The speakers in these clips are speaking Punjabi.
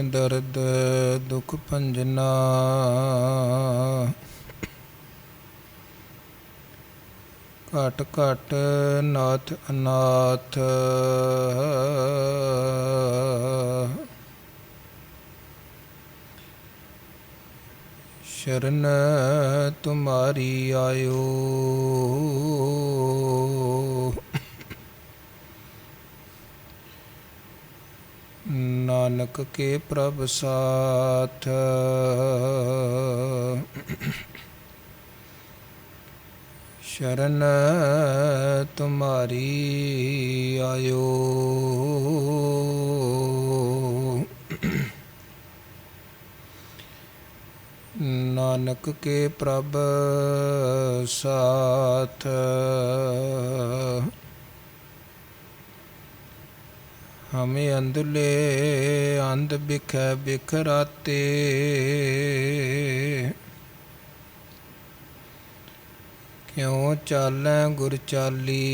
दीन दर्द दुख भंजना। घट घट नाथ अनाथ शरण तुम्हारी आयो। नानक के प्रभ साथ शरण तुम्हारी आयो। नानक के प्रभ साथ हमें अंधले अंध बिखै बिखराते। क्यों चालै गुर चाली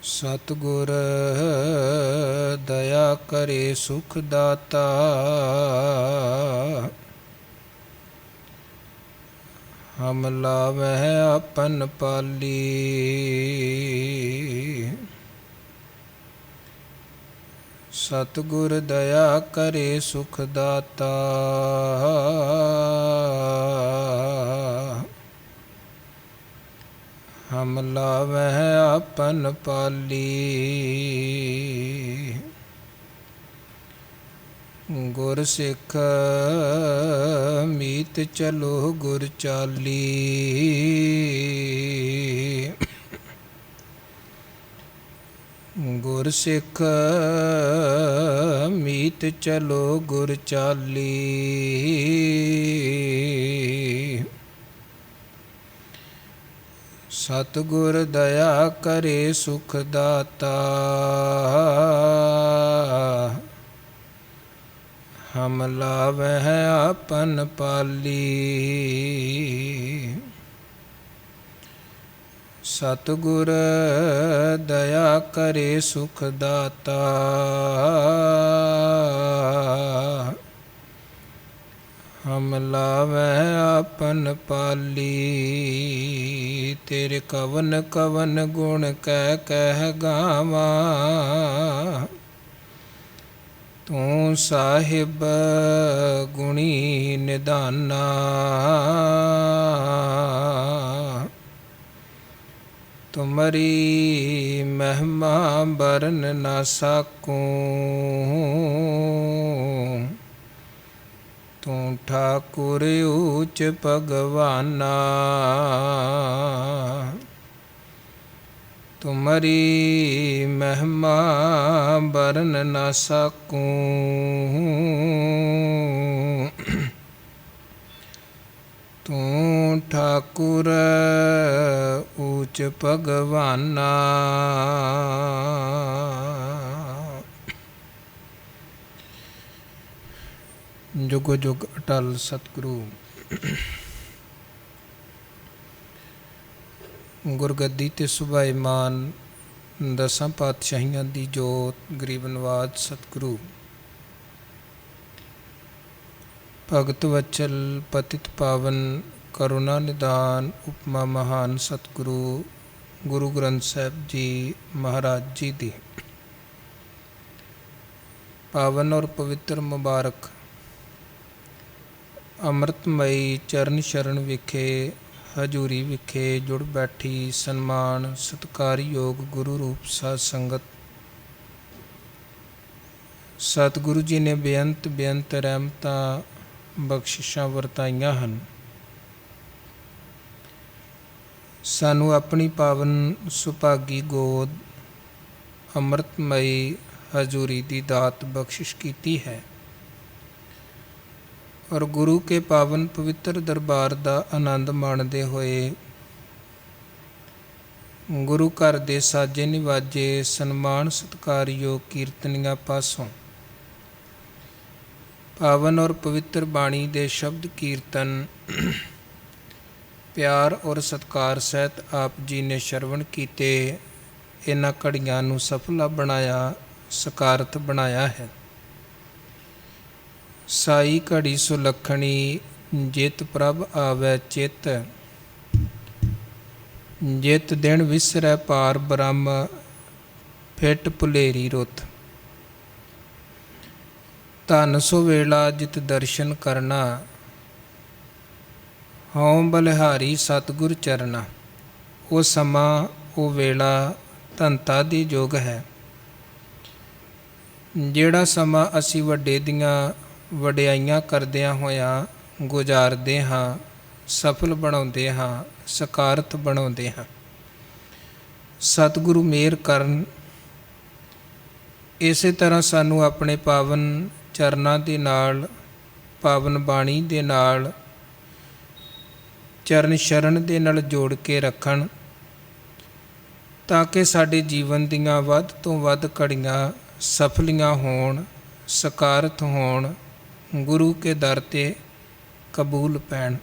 सतगुर दया करे सुख दाता। हम लावह अपन पाली सतगुर दया करे सुख दाता। हम लावह अपन पाली गुर सिख मीत चलो गुर चाली। गुर सिख मीत चलो गुर चाली। सतगुर दया करे सुख दाता। हम लावह अपन पाली सतगुर दया करे सुख दाता। हम लावह अपन पाली तेरे कवन कवन गुण कह गावा। तू साहिब गुणी निदाना। तुमरी महिमा बरन न सकूं। तू ठाकुर ऊच भगवाना। तुमरी महिमा बरन न सकूं। तू ठाकुर ऊच भगवाना। जुग जुग अटल सतगुरु गुरगद्दी ते सुभाईमान दसां पातशाहियां दी जोत गरीब नवाज सतगुरु भगत वचल पतित पावन करुणा निदान उपमा महान सतगुरु गुरु ग्रंथ साहिब जी महाराज जी दी पावन और पवित्र मुबारक अमृतमयी चरण शरण विखे हजूरी विखे जुड़ बैठी सन्मान सत्कारयोग गुरु रूप साध संगत। सतगुरु जी ने बेअंत बेअंत रहमतां बख्शिशां वरताईयां हन। सानू अपनी पावन सुभागी गोद अमृतमयी हजूरी दी दात बख्शिश कीती है और गुरु के पावन पवित्र दरबार का आनंद माणदे होए गुरु घर दे साजे निवाजे सन्मान सत्कारयोग कीर्तनियां पासों पावन और पवित्र बाणी दे शब्द कीर्तन ਪਿਆਰ ਔਰ ਸਤਿਕਾਰ ਸਹਿਤ ਆਪ ਜੀ ਨੇ ਸ਼ਰਵਣ ਕੀਤੇ ਇਹਨਾਂ ਘੜੀਆਂ ਨੂੰ ਸਫਲਾ ਬਣਾਇਆ, ਸਕਾਰਤ ਬਣਾਇਆ ਹੈ। ਸਾਈ ਘੜੀ ਸੁਲੱਖਣੀ ਜਿਤ ਪ੍ਰਭ ਆਵੈ ਚਿਤ, ਜਿਤ ਦਿਨ ਵਿਸਰੈ ਪਾਰ ਬ੍ਰਹਮ ਫਿਟ ਭੁਲੇਰੀ ਰੁੱਤ। ਧਨ ਸੋ ਵੇਲਾ ਜਿਤ ਦਰਸ਼ਨ ਕਰਨਾ, ਹਉ ਬਲਿਹਾਰੀ ਸਤਿਗੁਰ ਚਰਨਾ। ਉਹ ਸਮਾਂ, ਉਹ ਵੇਲਾ ਧਨਤਾ ਦੀ ਯੁੱਗ ਹੈ। ਜਿਹੜਾ ਸਮਾਂ ਅਸੀਂ ਵੱਡੇ ਦੀਆਂ ਵਡਿਆਈਆਂ ਕਰਦਿਆਂ ਹੋਇਆਂ ਗੁਜ਼ਾਰਦੇ ਹਾਂ, ਸਫਲ ਬਣਾਉਂਦੇ ਹਾਂ, ਸਕਾਰਤ ਬਣਾਉਂਦੇ ਹਾਂ। ਸਤਿਗੁਰੂ ਮਿਹਰ ਕਰਨ। ਇਸੇ ਤਰ੍ਹਾਂ ਸਾਨੂੰ ਆਪਣੇ ਪਾਵਨ ਚਰਨਾਂ ਦੇ ਨਾਲ, ਪਾਵਨ ਬਾਣੀ ਦੇ ਨਾਲ, ਚਰਨ ਸ਼ਰਨ ਦੇ ਨਾਲ ਜੋੜ ਕੇ ਰੱਖਣ, ਤਾਂ ਕਿ ਸਾਡੇ ਜੀਵਨ ਦੀਆਂ ਵੱਧ ਤੋਂ ਵੱਧ ਘੜੀਆਂ ਸਫਲੀਆਂ ਹੋਣ, ਸਕਾਰਤ ਹੋਣ, ਗੁਰੂ ਕੇ ਦਰ 'ਤੇ ਕਬੂਲ ਪੈਣ।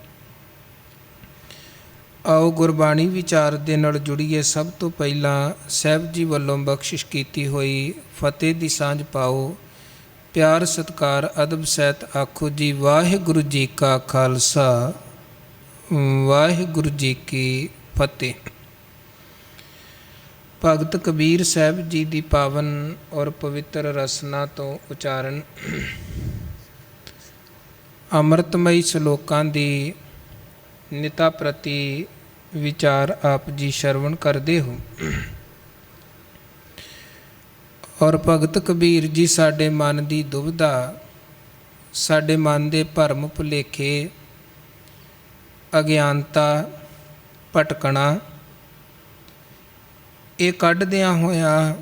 ਆਓ ਗੁਰਬਾਣੀ ਵਿਚਾਰ ਦੇ ਨਾਲ ਜੁੜੀਏ। ਸਭ ਤੋਂ ਪਹਿਲਾਂ ਸਾਹਿਬ ਜੀ ਵੱਲੋਂ ਬਖਸ਼ਿਸ਼ ਕੀਤੀ ਹੋਈ ਫਤਿਹ ਦੀ ਸਾਂਝ ਪਾਓ। ਪਿਆਰ ਸਤਿਕਾਰ ਅਦਬ ਸਹਿਤ ਆਖੋ ਜੀ ਵਾਹਿਗੁਰੂ ਜੀ ਕਾ ਖਾਲਸਾ, ਵਾਹਿਗੁਰੂ ਜੀ ਕੀ ਫਤਿਹ। ਭਗਤ ਕਬੀਰ ਸਾਹਿਬ ਜੀ ਦੀ ਪਾਵਨ ਔਰ ਪਵਿੱਤਰ ਰਸਨਾ ਤੋਂ ਉਚਾਰਨ ਅੰਮ੍ਰਿਤਮਈ ਸ਼ਲੋਕਾਂ ਦੀ ਨਿਤਾ ਪ੍ਰਤੀ ਵਿਚਾਰ ਆਪ ਜੀ ਸ਼ਰਵਣ ਕਰਦੇ ਹੋ। ਔਰ ਭਗਤ ਕਬੀਰ ਜੀ ਸਾਡੇ ਮਨ ਦੀ ਦੁਬਿਧਾ, ਸਾਡੇ ਮਨ ਦੇ ਭਰਮ ਭੁਲੇਖੇ, ਅਗਿਆਨਤਾ, ਭਟਕਣਾ, ਇਹ ਕੱਢਦਿਆਂ ਹੋਇਆਂ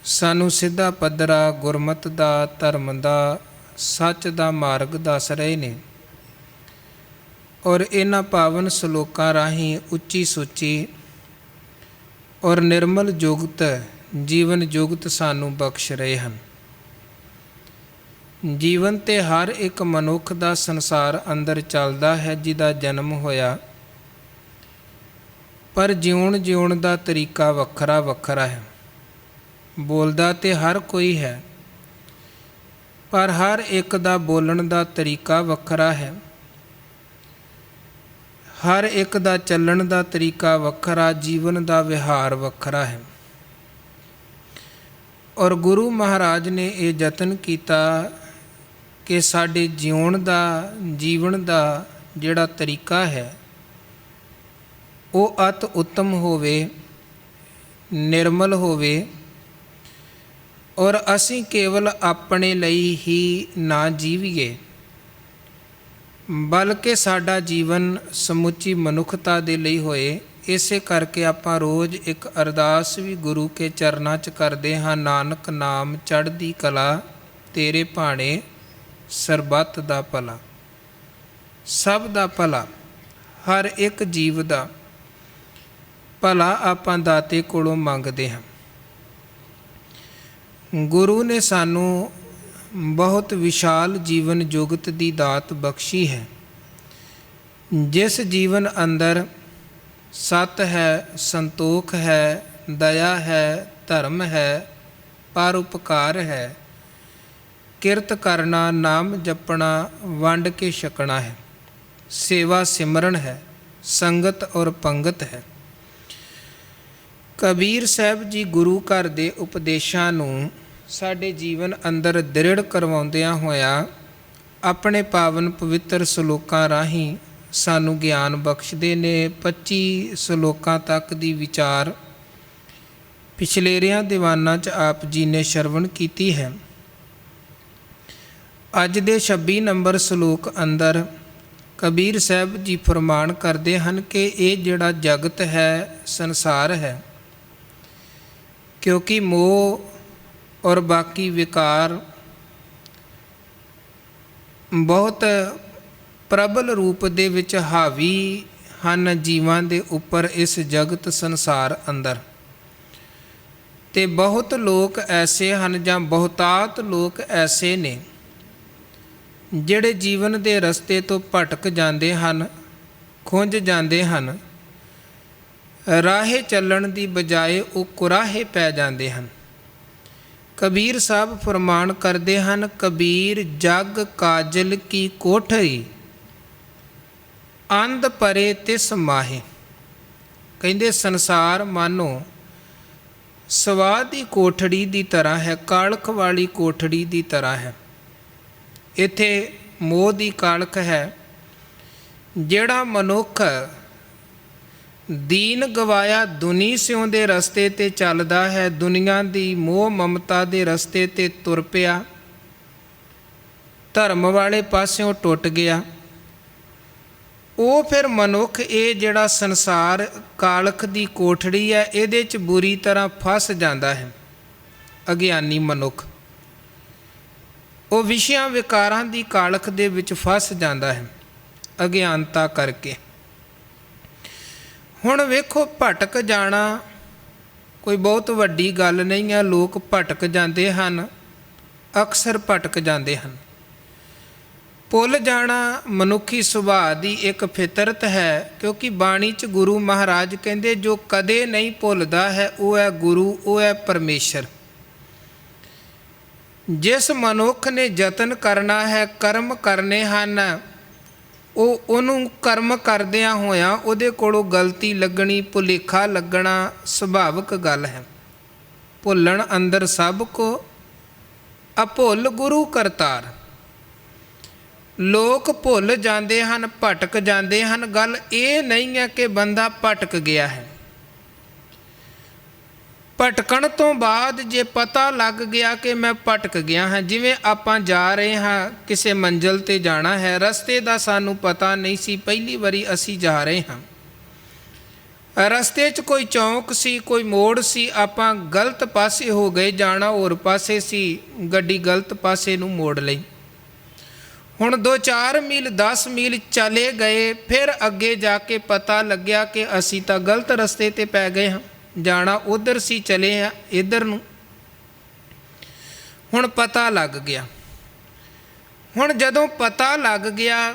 ਸਾਨੂੰ ਸਿੱਧਾ ਪੱਧਰਾ ਗੁਰਮਤਿ ਦਾ, ਧਰਮ ਦਾ, ਸੱਚ ਦਾ ਮਾਰਗ ਦੱਸ ਰਹੇ ਨੇ। ਔਰ ਇਹਨਾਂ ਪਾਵਨ ਸ਼ਲੋਕਾਂ ਰਾਹੀਂ ਉੱਚੀ ਸੁੱਚੀ ਔਰ ਨਿਰਮਲ ਜੁਗਤ ਜੀਵਨ ਜੁਗਤ ਸਾਨੂੰ ਬਖਸ਼ ਰਹੇ ਹਨ। ਜੀਵਨ ਤੇ ਹਰ ਇੱਕ ਮਨੁੱਖ ਦਾ ਸੰਸਾਰ ਅੰਦਰ ਚੱਲਦਾ ਹੈ, ਜਿਹਦਾ ਜਨਮ ਹੋਇਆ, ਪਰ ਜਿਉਣ ਦਾ ਤਰੀਕਾ ਵੱਖਰਾ ਵੱਖਰਾ ਹੈ। ਬੋਲਦਾ ਤੇ ਹਰ ਕੋਈ ਹੈ, ਪਰ ਹਰ ਇੱਕ ਦਾ ਬੋਲਣ ਦਾ ਤਰੀਕਾ ਵੱਖਰਾ ਹੈ। ਹਰ ਇੱਕ ਦਾ ਚੱਲਣ ਦਾ ਤਰੀਕਾ ਵੱਖਰਾ, ਜੀਵਨ ਦਾ ਵਿਹਾਰ ਵੱਖਰਾ ਹੈ। ਔਰ ਗੁਰੂ ਮਹਾਰਾਜ ਨੇ ਇਹ ਯਤਨ ਕੀਤਾ ਕਿ ਸਾਡੇ ਜਿਉਣ ਦਾ, ਜੀਵਨ ਦਾ ਜਿਹੜਾ ਤਰੀਕਾ ਹੈ ਉਹ ਅਤ ਉੱਤਮ ਹੋਵੇ, ਨਿਰਮਲ ਹੋਵੇ। ਔਰ ਅਸੀਂ ਕੇਵਲ ਆਪਣੇ ਲਈ ਹੀ ਨਾ ਜੀਵੀਏ, ਬਲਕਿ ਸਾਡਾ ਜੀਵਨ ਸਮੁੱਚੀ ਮਨੁੱਖਤਾ ਦੇ ਲਈ ਹੋਏ। ਇਸੇ ਕਰਕੇ ਆਪਾਂ ਰੋਜ਼ ਇੱਕ ਅਰਦਾਸ ਵੀ ਗੁਰੂ ਕੇ ਚਰਨਾਂ 'ਚ ਕਰਦੇ ਹਾਂ। ਨਾਨਕ ਨਾਮ ਚੜ੍ਹਦੀ ਕਲਾ, ਤੇਰੇ ਭਾਣੇ ਸਰਬੱਤ ਦਾ ਭਲਾ। ਸਭ ਦਾ ਭਲਾ, ਹਰ ਇੱਕ ਜੀਵ ਦਾ ਭਲਾ ਆਪਾਂ ਦਾਤੇ ਕੋਲੋਂ ਮੰਗਦੇ ਹਾਂ। ਗੁਰੂ ਨੇ ਸਾਨੂੰ ਬਹੁਤ ਵਿਸ਼ਾਲ ਜੀਵਨ ਜੁਗਤ ਦੀ ਦਾਤ ਬਖਸ਼ੀ ਹੈ। ਜਿਸ ਜੀਵਨ ਅੰਦਰ ਸਤ ਹੈ, ਸੰਤੋਖ ਹੈ, ਦਇਆ ਹੈ, ਧਰਮ ਹੈ, ਪਰਉਪਕਾਰ ਹੈ, ਕਿਰਤ ਕਰਨਾ, ਨਾਮ ਜਪਣਾ, ਵੰਡ ਕੇ ਛਕਣਾ ਹੈ, ਸੇਵਾ ਸਿਮਰਨ ਹੈ, ਸੰਗਤ ਔਰ ਪੰਗਤ ਹੈ। ਕਬੀਰ ਸਾਹਿਬ ਜੀ ਗੁਰੂ ਘਰ ਦੇ ਉਪਦੇਸ਼ਾਂ ਨੂੰ ਸਾਡੇ ਜੀਵਨ ਅੰਦਰ ਦ੍ਰਿੜ ਕਰਵਾਉਂਦਿਆਂ ਹੋਇਆਂ ਆਪਣੇ ਪਾਵਨ ਪਵਿੱਤਰ ਸ਼ਲੋਕਾਂ ਰਾਹੀਂ ਸਾਨੂੰ ਗਿਆਨ ਬਖਸ਼ਦੇ ਨੇ। 25 ਸ਼ਲੋਕਾਂ ਤੱਕ ਦੀ ਵਿਚਾਰ ਪਿਛਲੇਰਿਆਂ ਦੀਵਾਨਾਂ 'ਚ ਆਪ ਜੀ ਨੇ ਸ਼ਰਵਣ ਕੀਤੀ ਹੈ। ਅੱਜ ਦੇ 26 ਨੰਬਰ ਸ਼ਲੋਕ ਅੰਦਰ ਕਬੀਰ ਸਾਹਿਬ ਜੀ ਫਰਮਾਨ ਕਰਦੇ ਹਨ ਕਿ ਇਹ ਜਿਹੜਾ ਜਗਤ ਹੈ, ਸੰਸਾਰ ਹੈ, ਕਿਉਂਕਿ ਮੋਹ ਔਰ ਬਾਕੀ ਵਿਕਾਰ ਬਹੁਤ ਪ੍ਰਬਲ ਰੂਪ ਦੇ ਵਿੱਚ ਹਾਵੀ ਹਨ ਜੀਵਾਂ ਦੇ ਉੱਪਰ ਇਸ ਜਗਤ ਸੰਸਾਰ ਅੰਦਰ। ਤੇ ਬਹੁਤ ਲੋਕ ਐਸੇ ਹਨ ਜਾਂ ਬਹੁਤਾਤ ਲੋਕ ਐਸੇ ਨੇ ਜਿਹੜੇ ਜੀਵਨ ਦੇ ਰਸਤੇ ਤੋਂ ਭਟਕ ਜਾਂਦੇ ਹਨ ਖੁੰਝ ਜਾਂਦੇ ਹਨ। ਰਾਹੇ ਚੱਲਣ ਦੀ ਬਜਾਏ ਉਹ ਕੁਰਾਹੇ ਪੈ ਜਾਂਦੇ ਹਨ। ਕਬੀਰ ਸਾਹਿਬ ਫਰਮਾਨ ਕਰਦੇ ਹਨ, ਕਬੀਰ ਜਗ ਕਾਜਲ ਕੀ ਕੋਠਰੀ ਅੰਧ ਪਰੇ ਤਿਸ ਮਾਹੇ। ਕਹਿੰਦੇ ਸੰਸਾਰ ਮਾਨੋ ਸਵਾਹ ਦੀ ਕੋਠੜੀ ਦੀ ਤਰ੍ਹਾਂ ਹੈ, ਕਾਲਖ ਵਾਲੀ ਕੋਠੜੀ ਦੀ ਤਰ੍ਹਾਂ ਹੈ। ਇੱਥੇ ਮੋਹ ਦੀ ਕਾਲਖ ਹੈ। ਜਿਹੜਾ ਮਨੁੱਖ ਦੀਨ ਗਵਾਇਆ ਦੁਨੀ ਸਿਉਂ ਦੇ ਰਸਤੇ 'ਤੇ ਚੱਲਦਾ ਹੈ, ਦੁਨੀਆ ਦੀ ਮੋਹ ਮਮਤਾ ਦੇ ਰਸਤੇ 'ਤੇ ਤੁਰ ਪਿਆ, ਧਰਮ ਵਾਲੇ ਪਾਸਿਓਂ ਟੁੱਟ ਗਿਆ, ਉਹ ਫਿਰ ਮਨੁੱਖ ਇਹ ਜਿਹੜਾ ਸੰਸਾਰ ਕਾਲਖ ਦੀ ਕੋਠੜੀ ਹੈ ਇਹਦੇ 'ਚ ਬੁਰੀ ਤਰ੍ਹਾਂ ਫਸ ਜਾਂਦਾ ਹੈ। ਅਗਿਆਨੀ ਮਨੁੱਖ ਉਹ ਵਿਸ਼ਿਆਂ ਵਿਕਾਰਾਂ ਦੀ ਕਾਲਖ ਦੇ ਵਿੱਚ ਫਸ ਜਾਂਦਾ ਹੈ ਅਗਿਆਨਤਾ ਕਰਕੇ। ਹੁਣ ਵੇਖੋ, ਭਟਕ ਜਾਣਾ ਕੋਈ ਬਹੁਤ ਵੱਡੀ ਗੱਲ ਨਹੀਂ ਹੈ। ਲੋਕ ਭਟਕ ਜਾਂਦੇ ਹਨ, ਅਕਸਰ ਭਟਕ ਜਾਂਦੇ ਹਨ। ਭੁੱਲ ਜਾਣਾ ਮਨੁੱਖੀ ਸੁਭਾਅ ਦੀ ਇੱਕ ਫਿਤਰਤ ਹੈ, ਕਿਉਂਕਿ ਬਾਣੀ 'ਚ ਗੁਰੂ ਮਹਾਰਾਜ ਕਹਿੰਦੇ ਜੋ ਕਦੇ ਨਹੀਂ ਭੁੱਲਦਾ ਹੈ ਉਹ ਹੈ ਗੁਰੂ, ਉਹ ਹੈ ਪਰਮੇਸ਼ਰ। ਜਿਸ ਮਨੁੱਖ ਨੇ ਯਤਨ ਕਰਨਾ ਹੈ, ਕਰਮ ਕਰਨੇ ਹਨ, ਉਹਨੂੰ ਕਰਮ ਕਰਦਿਆਂ ਹੋਇਆਂ ਉਹਦੇ ਕੋਲੋਂ ਗਲਤੀ ਲੱਗਣੀ, ਭੁਲੇਖਾ ਲੱਗਣਾ ਸੁਭਾਵਿਕ ਗੱਲ ਹੈ। ਭੁੱਲਣ ਅੰਦਰ ਸਭ ਕੋ ਅਭੁੱਲ ਗੁਰੂ ਕਰਤਾਰ। ਲੋਕ ਭੁੱਲ ਜਾਂਦੇ ਹਨ, ਭਟਕ ਜਾਂਦੇ ਹਨ। ਗੱਲ ਇਹ ਨਹੀਂ ਹੈ ਕਿ ਬੰਦਾ ਭਟਕ ਗਿਆ ਹੈ। ਭਟਕਣ ਤੋਂ ਬਾਅਦ ਜੇ ਪਤਾ ਲੱਗ ਗਿਆ ਕਿ ਮੈਂ ਭਟਕ ਗਿਆ ਹਾਂ, ਜਿਵੇਂ ਆਪਾਂ ਜਾ ਰਹੇ ਹਾਂ, ਕਿਸੇ ਮੰਜ਼ਿਲ 'ਤੇ ਜਾਣਾ ਹੈ, ਰਸਤੇ ਦਾ ਸਾਨੂੰ ਪਤਾ ਨਹੀਂ ਸੀ, ਪਹਿਲੀ ਵਾਰੀ ਅਸੀਂ ਜਾ ਰਹੇ ਹਾਂ, ਰਸਤੇ 'ਚ ਕੋਈ ਚੌਂਕ ਸੀ, ਕੋਈ ਮੋੜ ਸੀ, ਆਪਾਂ ਗਲਤ ਪਾਸੇ ਹੋ ਗਏ, ਜਾਣਾ ਹੋਰ ਪਾਸੇ ਸੀ, ਗੱਡੀ ਗਲਤ ਪਾਸੇ ਨੂੰ ਮੋੜ ਲਈ। ਹੁਣ 2-4 ਮੀਲ 10 ਮੀਲ ਚਲੇ ਗਏ, ਫਿਰ ਅੱਗੇ ਜਾ ਕੇ ਪਤਾ ਲੱਗਿਆ ਕਿ ਅਸੀਂ ਤਾਂ ਗਲਤ ਰਸਤੇ 'ਤੇ ਪੈ ਗਏ ਹਾਂ, ਜਾਣਾ ਉਧਰ ਸੀ, ਚਲੇ ਆ ਇੱਧਰ ਨੂੰ। ਹੁਣ ਪਤਾ ਲੱਗ ਗਿਆ। ਹੁਣ ਜਦੋਂ ਪਤਾ ਲੱਗ ਗਿਆ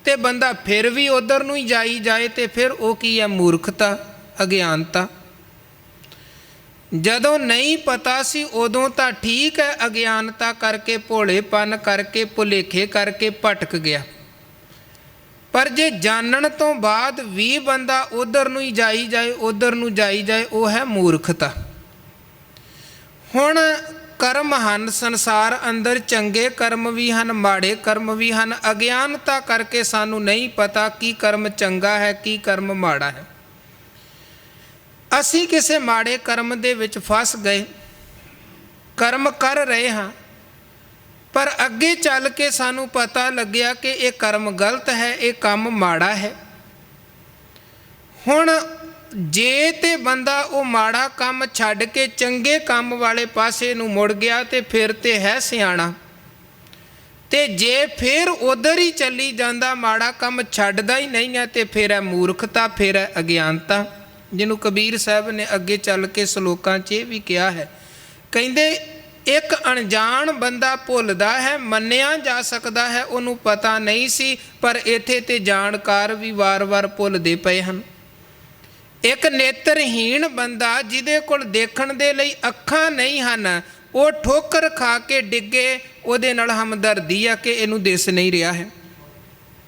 ਤੇ ਬੰਦਾ ਫਿਰ ਵੀ ਉਧਰ ਨੂੰ ਹੀ ਜਾਈ ਜਾਏ ਤੇ ਫਿਰ ਉਹ ਕੀ ਹੈ? ਮੂਰਖਤਾ, ਅਗਿਆਨਤਾ। ਜਦੋਂ ਨਹੀਂ ਪਤਾ ਸੀ ਉਦੋਂ ਤਾਂ ਠੀਕ ਹੈ, ਅਗਿਆਨਤਾ ਕਰਕੇ, ਭੋਲੇਪਨ ਕਰਕੇ, ਭੁਲੇਖੇ ਕਰਕੇ ਭਟਕ ਗਿਆ। ਪਰ ਜੇ ਜਾਣਨ ਤੋਂ ਬਾਅਦ ਵੀ ਬੰਦਾ ਉਧਰ ਨੂੰ ਹੀ ਜਾਈ ਜਾਏ, ਉਧਰ ਨੂੰ ਜਾਈ ਜਾਏ, ਉਹ ਹੈ ਮੂਰਖਤਾ। ਹੁਣ ਕਰਮ ਹਨ ਸੰਸਾਰ ਅੰਦਰ, ਚੰਗੇ ਕਰਮ ਵੀ ਹਨ, ਮਾੜੇ ਕਰਮ ਵੀ ਹਨ। ਅਗਿਆਨਤਾ ਕਰਕੇ ਸਾਨੂੰ ਨਹੀਂ ਪਤਾ ਕੀ ਕਰਮ ਚੰਗਾ ਹੈ, ਕੀ ਕਰਮ ਮਾੜਾ ਹੈ। ਅਸੀਂ ਕਿਸੇ ਮਾੜੇ ਕਰਮ ਦੇ ਵਿੱਚ ਫਸ ਗਏ, ਕਰਮ ਕਰ ਰਹੇ ਹਾਂ, ਪਰ ਅੱਗੇ ਚੱਲ ਕੇ ਸਾਨੂੰ ਪਤਾ ਲੱਗਿਆ ਕਿ ਇਹ ਕਰਮ ਗਲਤ ਹੈ, ਇਹ ਕੰਮ ਮਾੜਾ ਹੈ। ਹੁਣ ਜੇ ਤੇ ਬੰਦਾ ਉਹ ਮਾੜਾ ਕੰਮ ਛੱਡ ਕੇ ਚੰਗੇ ਕੰਮ ਵਾਲੇ ਪਾਸੇ ਨੂੰ ਮੁੜ ਗਿਆ ਤੇ ਫਿਰ ਤੇ ਹੈ ਸਿਆਣਾ, ਤੇ ਜੇ ਫਿਰ ਉਧਰ ਹੀ ਚੱਲੀ ਜਾਂਦਾ, ਮਾੜਾ ਕੰਮ ਛੱਡਦਾ ਹੀ ਨਹੀਂ ਹੈ, ਤੇ ਫਿਰ ਹੈ ਮੂਰਖਤਾ, ਫਿਰ ਹੈ ਅਗਿਆਨਤਾ, ਜਿਹਨੂੰ ਕਬੀਰ ਸਾਹਿਬ ਨੇ ਅੱਗੇ ਚੱਲ ਕੇ ਸਲੋਕਾਂ 'ਚ ਇਹ ਵੀ ਕਿਹਾ ਹੈ। ਕਹਿੰਦੇ ਇੱਕ ਅਣਜਾਣ ਬੰਦਾ ਭੁੱਲਦਾ ਹੈ, ਮੰਨਿਆ ਜਾ ਸਕਦਾ ਹੈ ਉਹਨੂੰ ਪਤਾ ਨਹੀਂ ਸੀ, ਪਰ ਇੱਥੇ ਤੇ ਜਾਣਕਾਰ ਵੀ ਵਾਰ-ਵਾਰ ਭੁੱਲਦੇ ਪਏ ਹਨ। ਇੱਕ ਨੇਤਰਹੀਣ ਬੰਦਾ ਜਿਹਦੇ ਕੋਲ ਦੇਖਣ ਦੇ ਲਈ ਅੱਖਾਂ ਨਹੀਂ ਹਨ, ਉਹ ਠੋਕਰ ਖਾ ਕੇ ਡਿੱਗੇ, ਉਹਦੇ ਨਾਲ ਹਮਦਰਦੀ ਆ ਕਿ ਇਹਨੂੰ ਦਿਸ ਨਹੀਂ ਰਿਹਾ ਹੈ।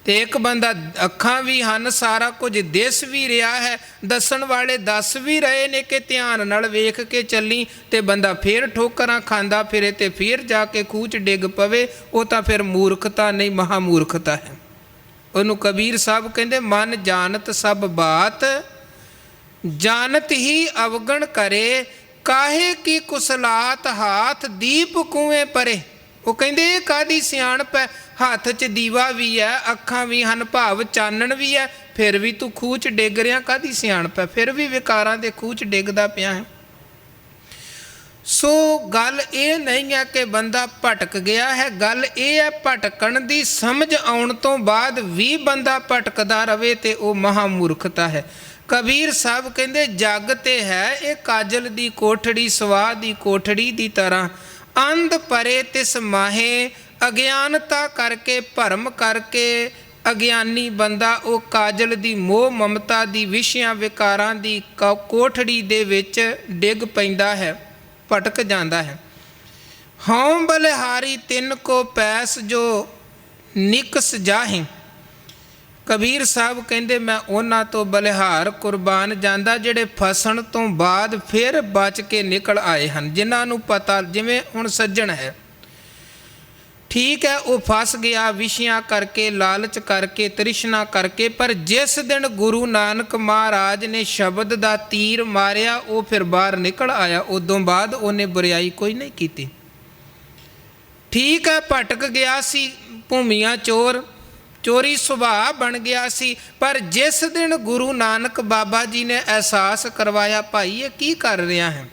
ਤੇ ਇੱਕ ਬੰਦਾ ਅੱਖਾਂ ਵੀ ਹਨ, ਸਾਰਾ ਕੁਝ ਦਿਸ ਵੀ ਰਿਹਾ ਹੈ, ਦੱਸਣ ਵਾਲੇ ਦੱਸ ਵੀ ਰਹੇ ਨੇ ਕਿ ਧਿਆਨ ਨਾਲ ਵੇਖ ਕੇ ਚੱਲੀ, ਤੇ ਬੰਦਾ ਫਿਰ ਠੋਕਰਾਂ ਖਾਂਦਾ ਫਿਰੇ ਤੇ ਫਿਰ ਜਾ ਕੇ ਖੂਹ 'ਚ ਡਿੱਗ ਪਵੇ, ਉਹ ਤਾਂ ਫਿਰ ਮੂਰਖਤਾ ਨਹੀਂ, ਮਹਾਮੂਰਖਤਾ ਹੈ। ਉਹਨੂੰ ਕਬੀਰ ਸਾਹਿਬ ਕਹਿੰਦੇ, ਮਨ ਜਾਣਤ ਸਭ ਬਾਤ ਜਾਣਤ ਹੀ ਅਵਗਣ ਕਰੇ, ਕਾਹੇ ਕੀ ਕੁਸਲਾਤ ਹਾਥ ਦੀਪ ਕੂਏ ਪਰੇ। ਉਹ ਕਹਿੰਦੇ ਇਹ ਕਾਹਦੀ ਸਿਆਣਪ ਹੈ? ਹੱਥ 'ਚ ਦੀਵਾ ਵੀ ਹੈ, ਅੱਖਾਂ ਵੀ ਹਨ, ਭਾਵ ਚਾਨਣ ਵੀ ਹੈ, ਫਿਰ ਵੀ ਤੂੰ ਖੂਹ 'ਚ ਡਿੱਗ ਰਿਹਾ, ਕਾਹਦੀ ਸਿਆਣਪ ਹੈ? ਫਿਰ ਵੀ ਵਿਕਾਰਾਂ ਦੇ ਖੂਹ 'ਚ ਡਿੱਗਦਾ ਪਿਆ ਹੈ। ਸੋ ਗੱਲ ਇਹ ਨਹੀਂ ਹੈ ਕਿ ਬੰਦਾ ਭਟਕ ਗਿਆ ਹੈ, ਗੱਲ ਇਹ ਹੈ ਭਟਕਣ ਦੀ ਸਮਝ ਆਉਣ ਤੋਂ ਬਾਅਦ ਵੀ ਬੰਦਾ ਭਟਕਦਾ ਰਵੇ ਤੇ ਉਹ ਮਹਾਮੂਰਖਤਾ ਹੈ। ਕਬੀਰ ਸਾਹਿਬ ਕਹਿੰਦੇ ਜੱਗ ਤੇ ਹੈ ਇਹ ਕਾਜਲ ਦੀ ਕੋਠੜੀ, ਸਵਾਹ ਦੀ ਕੋਠੜੀ ਦੀ ਤਰ੍ਹਾਂ, ਅੰਧ ਪਰੇ ਤਿਸ ਮਾਹੇ। ਅਗਿਆਨਤਾ ਕਰਕੇ, ਭਰਮ ਕਰਕੇ, ਅਗਿਆਨੀ ਬੰਦਾ ਉਹ ਕਾਜਲ ਦੀ ਮੋਹ ਮਮਤਾ ਦੀ ਵਿਸ਼ਿਆਂ ਵਿਕਾਰਾਂ ਦੀ ਕੋਠੜੀ ਦੇ ਵਿੱਚ ਡਿੱਗ ਪੈਂਦਾ ਹੈ, ਭਟਕ ਜਾਂਦਾ ਹੈ। ਹਉ ਬਲਿਹਾਰੀ ਤਿੰਨ ਕੋ ਪੈਸ ਜੋ ਨਿਕਸ ਜਾਹੇ। ਕਬੀਰ ਸਾਹਿਬ ਕਹਿੰਦੇ ਮੈਂ ਉਹਨਾਂ ਤੋਂ ਬਲਿਹਾਰ ਕੁਰਬਾਨ ਜਾਂਦਾ ਜਿਹੜੇ ਫਸਣ ਤੋਂ ਬਾਅਦ ਫਿਰ ਬਚ ਕੇ ਨਿਕਲ ਆਏ ਹਨ, ਜਿਨ੍ਹਾਂ ਨੂੰ ਪਤਾ, ਜਿਵੇਂ ਹੁਣ ਸੱਜਣ ਹੈ, ਠੀਕ ਹੈ, ਉਹ ਫਸ ਗਿਆ ਵਿਸ਼ਿਆਂ ਕਰਕੇ, ਲਾਲਚ ਕਰਕੇ, ਤ੍ਰਿਸ਼ਨਾ ਕਰਕੇ, ਪਰ ਜਿਸ ਦਿਨ ਗੁਰੂ ਨਾਨਕ ਮਹਾਰਾਜ ਨੇ ਸ਼ਬਦ ਦਾ ਤੀਰ ਮਾਰਿਆ ਉਹ ਫਿਰ ਬਾਹਰ ਨਿਕਲ ਆਇਆ। ਉਦੋਂ ਬਾਅਦ ਉਹਨੇ ਬੁਰਾਈ ਕੋਈ ਨਹੀਂ ਕੀਤੀ। ਠੀਕ ਹੈ, ਭਟਕ ਗਿਆ ਸੀ, ਭੂਮੀਆਂ ਚੋਰੀ ਸੁਭਾਅ ਬਣ ਗਿਆ ਸੀ, ਪਰ ਜਿਸ ਦਿਨ ਗੁਰੂ ਨਾਨਕ ਬਾਬਾ ਜੀ ਨੇ ਅਹਿਸਾਸ ਕਰਵਾਇਆ ਭਾਈ ਇਹ ਕੀ ਕਰ ਰਿਹਾ ਹੈ,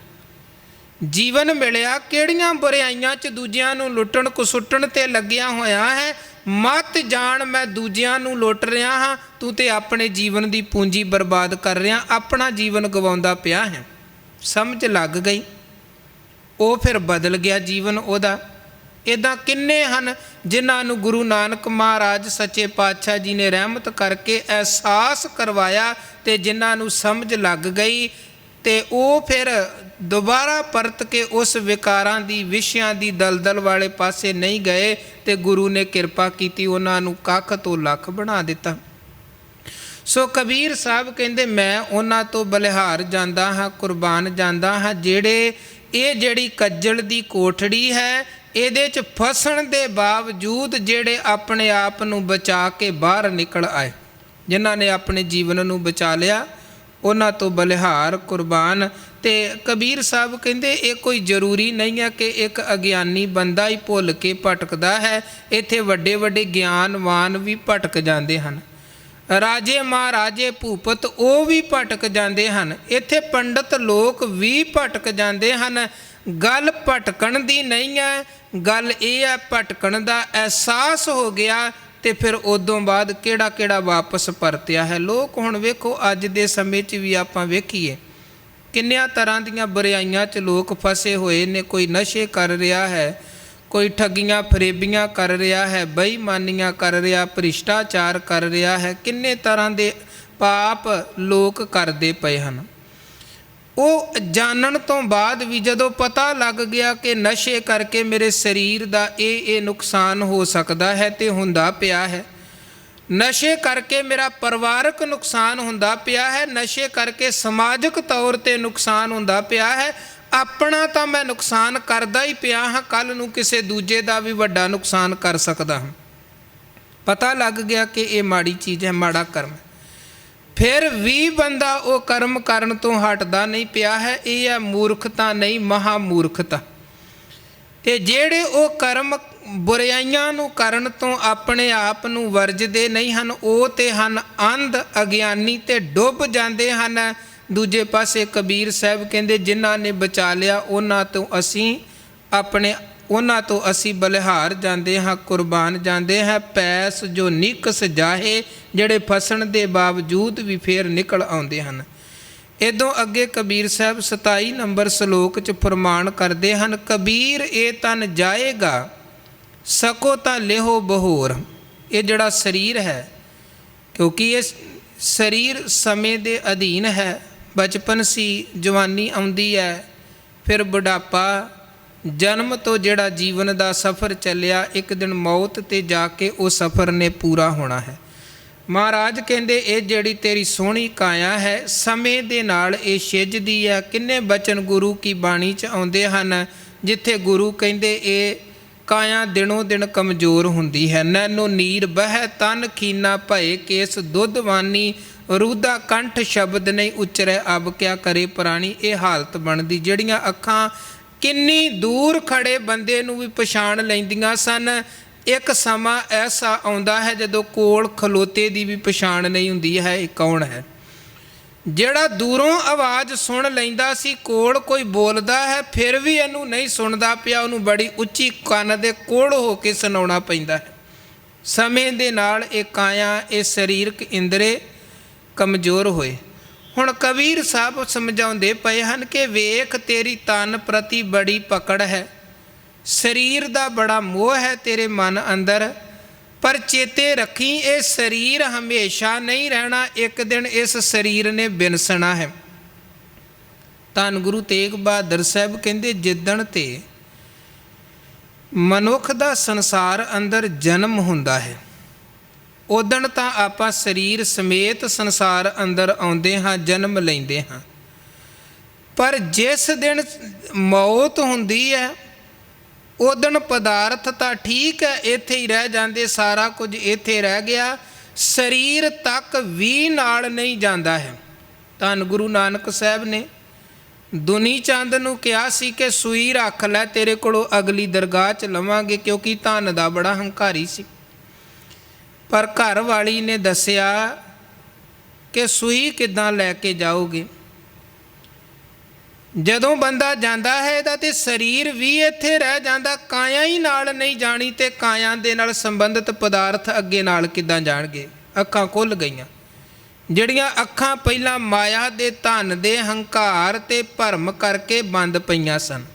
ਜੀਵਨ ਮਿਲਿਆ ਕਿਹੜੀਆਂ ਬੁਰਾਈਆਂ 'ਚ ਦੂਜਿਆਂ ਨੂੰ ਲੁੱਟਣ ਖਸੁੱਟਣ 'ਤੇ ਲੱਗਿਆ ਹੋਇਆ ਹੈ, ਮਤ ਜਾਣ ਮੈਂ ਦੂਜਿਆਂ ਨੂੰ ਲੁੱਟ ਰਿਹਾ ਹਾਂ, ਤੂੰ ਤੇ ਆਪਣੇ ਜੀਵਨ ਦੀ ਪੂੰਜੀ ਬਰਬਾਦ ਕਰ ਰਿਹਾ, ਆਪਣਾ ਜੀਵਨ ਗਵਾਉਂਦਾ ਪਿਆ ਹੈ। ਸਮਝ ਲੱਗ ਗਈ, ਉਹ ਫਿਰ ਬਦਲ ਗਿਆ ਜੀਵਨ ਉਹਦਾ। ਇੱਦਾਂ ਕਿੰਨੇ ਹਨ ਜਿਨ੍ਹਾਂ ਨੂੰ ਗੁਰੂ ਨਾਨਕ ਮਹਾਰਾਜ ਸੱਚੇ ਪਾਤਸ਼ਾਹ ਜੀ ਨੇ ਰਹਿਮਤ ਕਰਕੇ ਅਹਿਸਾਸ ਕਰਵਾਇਆ ਅਤੇ ਜਿਨ੍ਹਾਂ ਨੂੰ ਸਮਝ ਲੱਗ ਗਈ ਅਤੇ ਉਹ ਫਿਰ ਦੁਬਾਰਾ ਪਰਤ ਕੇ ਉਸ ਵਿਕਾਰਾਂ ਦੀ ਵਿਸ਼ਿਆਂ ਦੀ ਦਲਦਲ ਵਾਲੇ ਪਾਸੇ ਨਹੀਂ ਗਏ ਅਤੇ ਗੁਰੂ ਨੇ ਕਿਰਪਾ ਕੀਤੀ, ਉਹਨਾਂ ਨੂੰ ਕੱਖ ਤੋਂ ਲੱਖ ਬਣਾ ਦਿੱਤਾ। ਸੋ ਕਬੀਰ ਸਾਹਿਬ ਕਹਿੰਦੇ ਮੈਂ ਉਹਨਾਂ ਤੋਂ ਬਲਿਹਾਰ ਜਾਂਦਾ ਹਾਂ, ਕੁਰਬਾਨ ਜਾਂਦਾ ਹਾਂ, ਜਿਹੜੀ ਕੱਜਲ ਦੀ ਕੋਠੜੀ ਹੈ ਇਹਦੇ 'ਚ ਫਸਣ ਦੇ ਬਾਵਜੂਦ ਜਿਹੜੇ ਆਪਣੇ ਆਪ ਨੂੰ ਬਚਾ ਕੇ ਬਾਹਰ ਨਿਕਲ ਆਏ, ਜਿਨ੍ਹਾਂ ਨੇ ਆਪਣੇ ਜੀਵਨ ਨੂੰ ਬਚਾ ਲਿਆ, ਉਹਨਾਂ ਤੋਂ ਬਲਿਹਾਰ ਕੁਰਬਾਨ। ਅਤੇ ਕਬੀਰ ਸਾਹਿਬ ਕਹਿੰਦੇ ਇਹ ਕੋਈ ਜ਼ਰੂਰੀ ਨਹੀਂ ਹੈ ਕਿ ਇੱਕ ਅਗਿਆਨੀ ਬੰਦਾ ਹੀ ਭੁੱਲ ਕੇ ਭਟਕਦਾ ਹੈ, ਇੱਥੇ ਵੱਡੇ ਵੱਡੇ ਗਿਆਨਵਾਨ ਵੀ ਭਟਕ ਜਾਂਦੇ ਹਨ, ਰਾਜੇ ਮਹਾਰਾਜੇ ਭੂਪਤ ਉਹ ਵੀ ਭਟਕ ਜਾਂਦੇ ਹਨ, ਇੱਥੇ ਪੰਡਤ ਲੋਕ ਵੀ ਭਟਕ ਜਾਂਦੇ ਹਨ। ਗੱਲ ਭਟਕਣ ਦੀ ਨਹੀਂ ਹੈ, ਗੱਲ ਇਹ ਹੈ ਭਟਕਣ ਦਾ ਅਹਿਸਾਸ ਹੋ ਗਿਆ ਅਤੇ ਫਿਰ ਉਦੋਂ ਬਾਅਦ ਕਿਹੜਾ ਵਾਪਸ ਪਰਤਿਆ ਹੈ। ਲੋਕ ਹੁਣ ਵੇਖੋ ਅੱਜ ਦੇ ਸਮੇਂ 'ਚ ਵੀ ਆਪਾਂ ਵੇਖੀਏ ਕਿੰਨਿਆਂ ਤਰ੍ਹਾਂ ਦੀਆਂ ਬੁਰਾਈਆਂ 'ਚ ਲੋਕ ਫਸੇ ਹੋਏ ਨੇ, ਕੋਈ ਨਸ਼ੇ ਕਰ ਰਿਹਾ ਹੈ, ਕੋਈ ਠੱਗੀਆਂ ਫਰੇਬੀਆਂ ਕਰ ਰਿਹਾ ਹੈ, ਬੇਈਮਾਨੀਆਂ ਕਰ ਰਿਹਾ, ਭ੍ਰਿਸ਼ਟਾਚਾਰ ਕਰ ਰਿਹਾ ਹੈ, ਕਿੰਨੇ ਤਰ੍ਹਾਂ ਦੇ ਪਾਪ ਲੋਕ ਕਰਦੇ ਪਏ ਹਨ। ਉਹ ਜਾਣਨ ਤੋਂ ਬਾਅਦ ਵੀ ਜਦੋਂ ਪਤਾ ਲੱਗ ਗਿਆ ਕਿ ਨਸ਼ੇ ਕਰਕੇ ਮੇਰੇ ਸਰੀਰ ਦਾ ਇਹ ਨੁਕਸਾਨ ਹੋ ਸਕਦਾ ਹੈ ਅਤੇ ਹੁੰਦਾ ਪਿਆ ਹੈ, ਨਸ਼ੇ ਕਰਕੇ ਮੇਰਾ ਪਰਿਵਾਰਕ ਨੁਕਸਾਨ ਹੁੰਦਾ ਪਿਆ ਹੈ, ਨਸ਼ੇ ਕਰਕੇ ਸਮਾਜਿਕ ਤੌਰ 'ਤੇ ਨੁਕਸਾਨ ਹੁੰਦਾ ਪਿਆ ਹੈ, ਆਪਣਾ ਤਾਂ ਮੈਂ ਨੁਕਸਾਨ ਕਰਦਾ ਹੀ ਪਿਆ ਹਾਂ, ਕੱਲ੍ਹ ਨੂੰ ਕਿਸੇ ਦੂਜੇ ਦਾ ਵੀ ਵੱਡਾ ਨੁਕਸਾਨ ਕਰ ਸਕਦਾ ਹਾਂ। ਪਤਾ ਲੱਗ ਗਿਆ ਕਿ ਇਹ ਮਾੜੀ ਚੀਜ਼ ਹੈ, ਮਾੜਾ ਕਰਮ ਹੈ, ਫਿਰ ਵੀ ਬੰਦਾ ਉਹ ਕਰਮ ਕਰਨ ਤੋਂ ਹਟਦਾ ਨਹੀਂ ਪਿਆ ਹੈ। ਇਹ ਹੈ ਮੂਰਖਤਾ ਨਹੀਂ, ਮਹਾ ਮੂਰਖਤਾ। ਅਤੇ ਜਿਹੜੇ ਉਹ ਕਰਮ ਬੁਰਾਈਆਂ ਨੂੰ ਕਰਨ ਤੋਂ ਆਪਣੇ ਆਪ ਨੂੰ ਵਰਜਦੇ ਨਹੀਂ ਹਨ, ਉਹ ਤੇ ਹਨ ਅੰਧ ਅਗਿਆਨੀ ਅਤੇ ਡੁੱਬ ਜਾਂਦੇ ਹਨ। ਦੂਜੇ ਪਾਸੇ ਕਬੀਰ ਸਾਹਿਬ ਕਹਿੰਦੇ ਜਿਨ੍ਹਾਂ ਨੇ ਬਚਾ ਲਿਆ ਉਹਨਾਂ ਤੋਂ ਅਸੀਂ ਬਲਿਹਾਰ ਜਾਂਦੇ ਹਾਂ, ਕੁਰਬਾਨ ਜਾਂਦੇ ਹਾਂ। ਪੈਸ ਜੋ ਨਿਕਸ ਜਾਹੇ, ਜਿਹੜੇ ਫਸਣ ਦੇ ਬਾਵਜੂਦ ਵੀ ਫੇਰ ਨਿਕਲ ਆਉਂਦੇ ਹਨ। ਇੱਦੋਂ ਅੱਗੇ ਕਬੀਰ ਸਾਹਿਬ 27 ਨੰਬਰ ਸ਼ਲੋਕ 'ਚ ਫਰਮਾਨ ਕਰਦੇ ਹਨ, ਕਬੀਰ ਇਹ ਤਨ ਜਾਏਗਾ ਸਕੋ ਤਾਂ ਲਿਹੋ ਬਹੋਰ। ਇਹ ਜਿਹੜਾ ਸਰੀਰ ਹੈ, ਕਿਉਂਕਿ ਇਹ ਸਰੀਰ ਸਮੇਂ ਦੇ ਅਧੀਨ ਹੈ, ਬਚਪਨ ਸੀ, ਜਵਾਨੀ ਆਉਂਦੀ ਹੈ, ਫਿਰ ਬੁਢਾਪਾ, ਜਨਮ ਤੋਂ ਜਿਹੜਾ ਜੀਵਨ ਦਾ ਸਫ਼ਰ ਚੱਲਿਆ, ਇੱਕ ਦਿਨ ਮੌਤ 'ਤੇ ਜਾ ਕੇ ਉਹ ਸਫ਼ਰ ਨੇ ਪੂਰਾ ਹੋਣਾ ਹੈ। ਮਹਾਰਾਜ ਕਹਿੰਦੇ ਇਹ ਜਿਹੜੀ ਤੇਰੀ ਸੋਹਣੀ ਕਾਇਆ ਹੈ ਸਮੇਂ ਦੇ ਨਾਲ ਇਹ ਛਿੱਜਦੀ ਹੈ। ਕਿੰਨੇ ਬਚਨ ਗੁਰੂ ਕੀ ਬਾਣੀ 'ਚ ਆਉਂਦੇ ਹਨ ਜਿੱਥੇ ਗੁਰੂ ਕਹਿੰਦੇ ਇਹ ਕਾਇਆ ਦਿਨੋਂ ਦਿਨ ਕਮਜ਼ੋਰ ਹੁੰਦੀ ਹੈ। ਨੈਨੋ ਨੀਰ ਬਹਿ ਤਨ ਖੀਨਾ ਭਏ ਕੇਸ ਦੁੱਧਵਾਨੀ, ਰੂਦਾ ਕੰਠ ਸ਼ਬਦ ਨਹੀਂ ਉਚਰੈ ਅਬ ਕਿਆ ਕਰੇ ਪ੍ਰਾਣੀ। ਇਹ ਹਾਲਤ ਬਣਦੀ, ਜਿਹੜੀਆਂ ਅੱਖਾਂ ਕਿੰਨੀ ਦੂਰ ਖੜੇ ਬੰਦੇ ਨੂੰ ਵੀ ਪਛਾਣ ਲੈਂਦੀਆਂ ਸਨ, ਇੱਕ ਸਮਾਂ ਐਸਾ ਆਉਂਦਾ ਹੈ ਜਦੋਂ ਕੋਲ ਖਲੋਤੇ ਦੀ ਵੀ ਪਛਾਣ ਨਹੀਂ ਹੁੰਦੀ ਹੈ ਇਹ ਕੌਣ ਹੈ। ਜਿਹੜਾ ਦੂਰੋਂ ਆਵਾਜ਼ ਸੁਣ ਲੈਂਦਾ ਸੀ, ਕੋਲ ਕੋਈ ਬੋਲਦਾ ਹੈ ਫਿਰ ਵੀ ਇਹਨੂੰ ਨਹੀਂ ਸੁਣਦਾ ਪਿਆ, ਉਹਨੂੰ ਬੜੀ ਉੱਚੀ ਕੰਨ ਦੇ ਕੋਲ ਹੋ ਕੇ ਸੁਣਾਉਣਾ ਪੈਂਦਾ ਹੈ। ਸਮੇਂ ਦੇ ਨਾਲ ਇਹ ਕਾਇਆ, ਇਹ ਸਰੀਰਕ ਇੰਦਰੇ ਕਮਜ਼ੋਰ ਹੋਏ। ਹੁਣ ਕਬੀਰ ਸਾਹਿਬ ਸਮਝਾਉਂਦੇ ਪਏ ਹਨ ਕਿ ਵੇਖ ਤੇਰੀ ਤਨ ਪ੍ਰਤੀ ਬੜੀ ਪਕੜ ਹੈ, ਸਰੀਰ ਦਾ ਬੜਾ ਮੋਹ ਹੈ ਤੇਰੇ ਮਨ ਅੰਦਰ, ਪਰ ਚੇਤੇ ਰੱਖੀ ਇਹ ਸਰੀਰ ਹਮੇਸ਼ਾ ਨਹੀਂ ਰਹਿਣਾ, ਇੱਕ ਦਿਨ ਇਸ ਸਰੀਰ ਨੇ ਵਿਨਸਣਾ ਹੈ। ਧੰਨ ਗੁਰੂ ਤੇਗ ਬਹਾਦਰ ਸਾਹਿਬ ਕਹਿੰਦੇ ਜਿੱਦਣ ਤੇ ਮਨੁੱਖ ਦਾ ਸੰਸਾਰ ਅੰਦਰ ਜਨਮ ਹੁੰਦਾ ਹੈ, ਉਦਣ ਤਾਂ ਆਪਾਂ ਸਰੀਰ ਸਮੇਤ ਸੰਸਾਰ ਅੰਦਰ ਆਉਂਦੇ ਹਾਂ, ਜਨਮ ਲੈਂਦੇ ਹਾਂ। ਪਰ ਜਿਸ ਦਿਨ ਮੌਤ ਹੁੰਦੀ ਹੈ ਉਦਣ ਪਦਾਰਥ ਤਾਂ ਠੀਕ ਹੈ, ਇੱਥੇ ਹੀ ਰਹਿ ਜਾਂਦੇ, ਸਾਰਾ ਕੁਝ ਇੱਥੇ ਰਹਿ ਗਿਆ, ਸਰੀਰ ਤੱਕ ਵੀ ਨਾਲ ਨਹੀਂ ਜਾਂਦਾ ਹੈ। ਧੰਨ ਗੁਰੂ ਨਾਨਕ ਸਾਹਿਬ ਨੇ ਦੁਨੀ ਚੰਦ ਨੂੰ ਕਿਹਾ ਸੀ ਕਿ ਸੂਈ ਰੱਖ ਲੈ, ਤੇਰੇ ਕੋਲੋਂ ਅਗਲੀ ਦਰਗਾਹ 'ਚ ਲਵਾਂਗੇ, ਕਿਉਂਕਿ ਧਨ ਦਾ ਬੜਾ ਹੰਕਾਰੀ ਸੀ। ਪਰ ਘਰ ਵਾਲੀ ਨੇ ਦੱਸਿਆ ਕਿ ਸੂਈ ਕਿੱਦਾਂ ਲੈ ਕੇ ਜਾਓਗੇ, ਜਦੋਂ ਬੰਦਾ ਜਾਂਦਾ ਹੈ ਇਹਦਾ ਤੇ ਸਰੀਰ ਵੀ ਇੱਥੇ ਰਹਿ ਜਾਂਦਾ, ਕਾਇਆ ਹੀ ਨਾਲ ਨਹੀਂ ਜਾਣੀ, ਤੇ ਕਾਇਆ ਦੇ ਨਾਲ ਸੰਬੰਧਿਤ ਪਦਾਰਥ ਅੱਗੇ ਨਾਲ ਕਿੱਦਾਂ ਜਾਣਗੇ। ਅੱਖਾਂ ਖੁੱਲ੍ਹ ਗਈਆਂ, ਜਿਹੜੀਆਂ ਅੱਖਾਂ ਪਹਿਲਾਂ ਮਾਇਆ ਦੇ ਧਨ ਦੇ ਹੰਕਾਰ ਤੇ ਭਰਮ ਕਰਕੇ ਬੰਦ ਪਈਆਂ ਸਨ।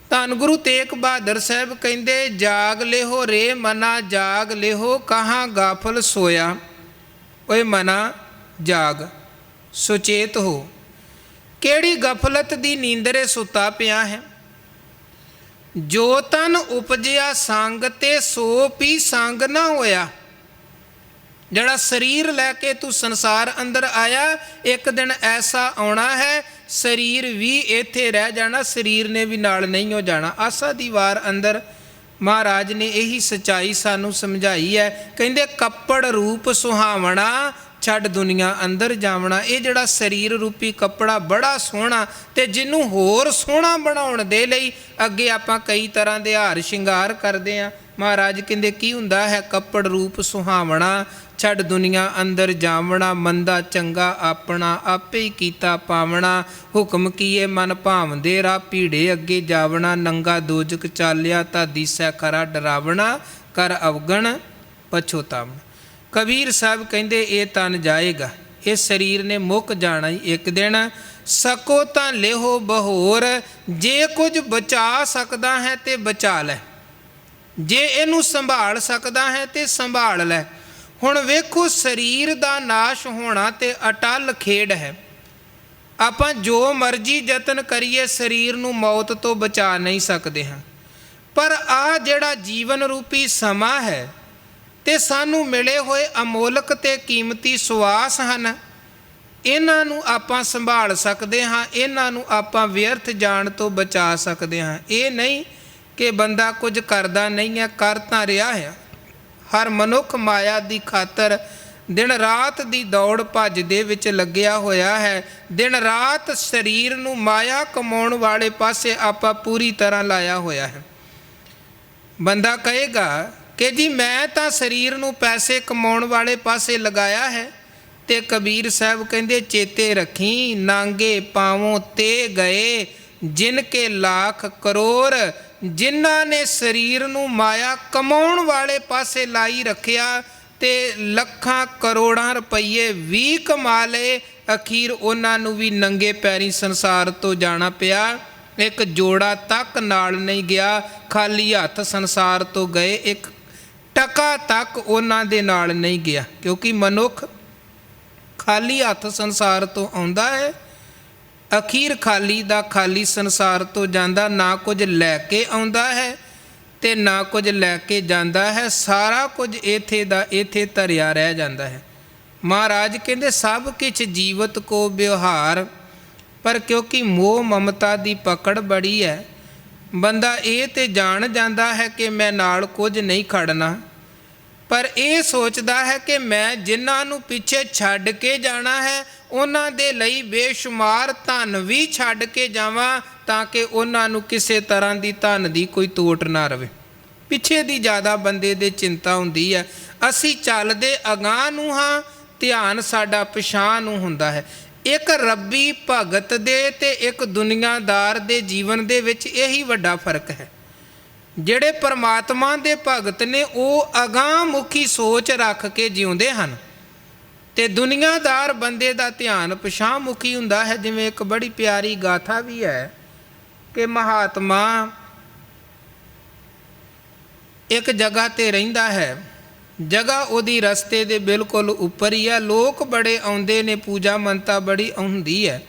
ਧੰਨ ਗੁਰੂ ਤੇਗ ਬਹਾਦਰ ਸਾਹਿਬ ਕਹਿੰਦੇ ਜਾਗ ਲਿਹੋ ਰੇ ਮਨਾ ਜਾਗ ਲਿਹੋ, ਕਹਾਂ ਗਾਫਲ ਸੋਇਆ। ਓਏ ਮਨਾ ਜਾਗ, ਸੁਚੇਤ ਹੋ, ਕਿਹੜੀ ਗਫਲਤ ਦੀ ਨੀਂਦਰੇ ਸੁੱਤਾ ਪਿਆ ਹੈ। ਜੋ ਤਨ ਉਪਜਿਆ ਸੰਗ ਤੇ ਸੋ ਪੀ ਸੰਗ ਨਾ ਹੋਇਆ। ਜਿਹੜਾ ਸਰੀਰ ਲੈ ਕੇ ਤੂੰ ਸੰਸਾਰ ਅੰਦਰ ਆਇਆ, ਇੱਕ ਦਿਨ ਐਸਾ ਆਉਣਾ ਹੈ ਸਰੀਰ ਵੀ ਇੱਥੇ ਰਹਿ ਜਾਣਾ, ਸਰੀਰ ਨੇ ਵੀ ਨਾਲ ਨਹੀਂ ਹੋ ਜਾਣਾ। ਆਸਾ ਦੀ ਵਾਰ ਅੰਦਰ ਮਹਾਰਾਜ ਨੇ ਇਹੀ ਸੱਚਾਈ ਸਾਨੂੰ ਸਮਝਾਈ ਹੈ। ਕਹਿੰਦੇ ਕੱਪੜ ਰੂਪ ਸੁਹਾਵਣਾ ਛੱਡ ਦੁਨੀਆ ਅੰਦਰ ਜਾਵਣਾ। ਇਹ ਜਿਹੜਾ ਸਰੀਰ ਰੂਪੀ ਕੱਪੜਾ ਬੜਾ ਸੋਹਣਾ, ਤੇ ਜਿਹਨੂੰ ਹੋਰ ਸੋਹਣਾ ਬਣਾਉਣ ਦੇ ਲਈ ਅੱਗੇ ਆਪਾਂ ਕਈ ਤਰ੍ਹਾਂ ਦੇ ਹਾਰ ਸ਼ਿੰਗਾਰ ਕਰਦੇ ਹਾਂ। ਮਹਾਰਾਜ ਕਹਿੰਦੇ ਕੀ ਹੁੰਦਾ ਹੈ, ਕੱਪੜ ਰੂਪ ਸੁਹਾਵਣਾ ਛੱਡ ਦੁਨੀਆ ਅੰਦਰ ਜਾਵਣਾ, ਮੰਦਾ ਚੰਗਾ ਆਪਣਾ ਆਪੇ ਹੀ ਕੀਤਾ ਪਾਵਣਾ। ਹੁਕਮ ਕੀਏ ਮਨ ਭਾਵਦੇ ਰਾਹ ਭੀੜੇ ਅੱਗੇ ਜਾਵਣਾ, ਨੰਗਾ ਦੋਜਕ ਚਾਲਿਆ ਤਾਂ ਦੀਸੈ ਖਰਾ ਡਰਾਵਣਾ, ਕਰ ਅਵਗਣ ਪਛੋਤਾਵਣਾ। ਕਬੀਰ ਸਾਹਿਬ ਕਹਿੰਦੇ ਇਹ ਤਨ ਜਾਏਗਾ, ਇਹ ਸਰੀਰ ਨੇ ਮੁੱਕ ਜਾਣਾ ਹੀ ਇੱਕ ਦਿਨ। ਸਕੋ ਤਾਂ ਲਿਹੋ ਬਹੋਰ, ਜੇ ਕੁਝ ਬਚਾ ਸਕਦਾ ਹੈ ਤੇ ਬਚਾ ਲੈ, ਜੇ ਇਹਨੂੰ ਸੰਭਾਲ ਸਕਦਾ ਹੈ ਤੇ ਸੰਭਾਲ ਲੈ। ਹੁਣ ਵੇਖੋ ਸਰੀਰ ਦਾ ਨਾਸ਼ ਹੋਣਾ ਤੇ ਅਟਲ ਖੇਡ ਹੈ। ਆਪਾਂ ਜੋ ਮਰਜ਼ੀ ਯਤਨ ਕਰੀਏ ਸਰੀਰ ਨੂੰ ਮੌਤ ਤੋਂ ਬਚਾ ਨਹੀਂ ਸਕਦੇ ਹਾਂ। ਪਰ ਆਹ ਜਿਹੜਾ ਜੀਵਨ ਰੂਪੀ ਸਮਾਂ ਹੈ ਤੇ ਸਾਨੂੰ ਮਿਲੇ ਹੋਏ ਅਮੋਲਕ ਤੇ ਕੀਮਤੀ ਸੁਆਸ ਹਨ, ਇਹਨਾਂ ਨੂੰ ਆਪਾਂ ਸੰਭਾਲ ਸਕਦੇ ਹਾਂ, ਇਹਨਾਂ ਨੂੰ ਆਪਾਂ ਵਿਅਰਥ ਜਾਣ ਤੋਂ ਬਚਾ ਸਕਦੇ ਹਾਂ। ਇਹ ਨਹੀਂ ਕਿ ਬੰਦਾ ਕੁਝ ਕਰਦਾ ਨਹੀਂ ਹੈ, ਕਰ ਤਾਂ ਰਿਹਾ ਹੈ। ਹਰ ਮਨੁੱਖ ਮਾਇਆ ਦੀ ਖਾਤਰ ਦਿਨ ਰਾਤ ਦੀ ਦੌੜ ਭੱਜ ਦੇ ਵਿੱਚ ਲੱਗਿਆ ਹੋਇਆ ਹੈ। ਦਿਨ ਰਾਤ ਸਰੀਰ ਨੂੰ ਮਾਇਆ ਕਮਾਉਣ ਵਾਲੇ ਪਾਸੇ ਆਪਾਂ ਪੂਰੀ ਤਰ੍ਹਾਂ ਲਾਇਆ ਹੋਇਆ ਹੈ। ਬੰਦਾ ਕਹੇਗਾ ਕਿ ਜੀ ਮੈਂ ਤਾਂ ਸਰੀਰ ਨੂੰ ਪੈਸੇ ਕਮਾਉਣ ਵਾਲੇ ਪਾਸੇ ਲਗਾਇਆ ਹੈ, ਤੇ ਕਬੀਰ ਸਾਹਿਬ ਕਹਿੰਦੇ ਚੇਤੇ ਰੱਖੀ ਨਾਂਗੇ ਪਾਵੋਂ ਤੇ ਗਏ ਜਿਨ ਕੇ ਲੱਖ ਕਰੋੜ। ਜਿਨ੍ਹਾਂ ਨੇ ਸਰੀਰ ਨੂੰ ਮਾਇਆ ਕਮਾਉਣ ਵਾਲੇ ਪਾਸੇ ਲਾਈ ਰੱਖਿਆ ਤੇ ਲੱਖਾਂ ਕਰੋੜਾਂ ਰੁਪਈਏ ਵੀ ਕਮਾ ਲਏ, ਅਖੀਰ ਉਹਨਾਂ ਨੂੰ ਵੀ ਨੰਗੇ ਪੈਰੀਂ ਸੰਸਾਰ ਤੋਂ ਜਾਣਾ ਪਿਆ। ਇੱਕ ਜੋੜਾ ਤੱਕ ਨਾਲ ਨਹੀਂ ਗਿਆ, ਖਾਲੀ ਹੱਥ ਸੰਸਾਰ ਤੋਂ ਗਏ, ਇੱਕ ਟਕਾ ਤੱਕ ਉਹਨਾਂ ਦੇ ਨਾਲ ਨਹੀਂ ਗਿਆ। ਕਿਉਂਕਿ ਮਨੁੱਖ ਖਾਲੀ ਹੱਥ ਸੰਸਾਰ ਤੋਂ ਆਉਂਦਾ ਹੈ, ਅਖੀਰ ਖਾਲੀ ਦਾ ਖਾਲੀ ਸੰਸਾਰ ਤੋਂ ਜਾਂਦਾ। ਨਾ ਕੁਝ ਲੈ ਕੇ ਆਉਂਦਾ ਹੈ ਤੇ ਨਾ ਕੁਝ ਲੈ ਕੇ ਜਾਂਦਾ ਹੈ, ਸਾਰਾ ਕੁਝ ਇੱਥੇ ਦਾ ਇੱਥੇ ਧਰਿਆ ਰਹਿ ਜਾਂਦਾ ਹੈ। ਮਹਾਰਾਜ ਕਹਿੰਦੇ ਸਭ ਕੁਛ ਜੀਵਤ ਕੋ ਵਿਵਹਾਰ, ਪਰ ਕਿਉਂਕਿ ਮੋਹ ਮਮਤਾ ਦੀ ਪਕੜ ਬੜੀ ਹੈ, ਬੰਦਾ ਇਹ ਤੇ ਜਾਣ ਜਾਂਦਾ ਹੈ ਕਿ ਮੈਂ ਨਾਲ ਕੁਝ ਨਹੀਂ ਖੜਨਾ, ਪਰ ਇਹ ਸੋਚਦਾ ਹੈ ਕਿ ਮੈਂ ਜਿਨ੍ਹਾਂ ਨੂੰ ਪਿੱਛੇ ਛੱਡ ਕੇ ਜਾਣਾ ਹੈ ਉਹਨਾਂ ਦੇ ਲਈ ਬੇਸ਼ੁਮਾਰ ਧਨ ਵੀ ਛੱਡ ਕੇ ਜਾਵਾਂ, ਤਾਂ ਕਿ ਉਹਨਾਂ ਨੂੰ ਕਿਸੇ ਤਰ੍ਹਾਂ ਦੀ ਧਨ ਦੀ ਕੋਈ ਤੋਟ ਨਾ ਰਵੇ। ਪਿੱਛੇ ਦੀ ਜ਼ਿਆਦਾ ਬੰਦੇ ਦੇ ਚਿੰਤਾ ਹੁੰਦੀ ਹੈ। ਅਸੀਂ ਚੱਲਦੇ ਅਗਾਂਹ ਨੂੰ ਹਾਂ, ਧਿਆਨ ਸਾਡਾ ਪਿਛਾਂਹ ਨੂੰ ਹੁੰਦਾ ਹੈ। ਇੱਕ ਰੱਬੀ ਭਗਤ ਦੇ ਤੇ ਇੱਕ ਦੁਨੀਆਦਾਰ ਦੇ ਜੀਵਨ ਦੇ ਵਿੱਚ ਇਹੀ ਵੱਡਾ ਫਰਕ ਹੈ। ਜਿਹੜੇ ਪਰਮਾਤਮਾ ਦੇ ਭਗਤ ਨੇ ਉਹ ਅਗਾਂਹ ਮੁਖੀ ਸੋਚ ਰੱਖ ਕੇ ਜਿਉਂਦੇ ਹਨ, ਤੇ ਦੁਨੀਆਦਾਰ ਬੰਦੇ ਦਾ ਧਿਆਨ ਪਿਛਾਂਹ ਮੁਖੀ ਹੁੰਦਾ ਹੈ। ਜਿਵੇਂ ਇੱਕ ਬੜੀ ਪਿਆਰੀ ਗਾਥਾ ਵੀ ਹੈ ਕਿ ਮਹਾਤਮਾ ਇੱਕ ਜਗ੍ਹਾ 'ਤੇ ਰਹਿੰਦਾ ਹੈ ਜਗ੍ਹਾ ਉਹਦੀ ਰਸਤੇ ਦੇ ਬਿਲਕੁਲ ਉੱਪਰ ਹੀ ਹੈ। ਲੋਕ ਬੜੇ ਆਉਂਦੇ ਨੇ, ਪੂਜਾ ਮੰਨਤਾ ਬੜੀ ਹੁੰਦੀ ਹੈ।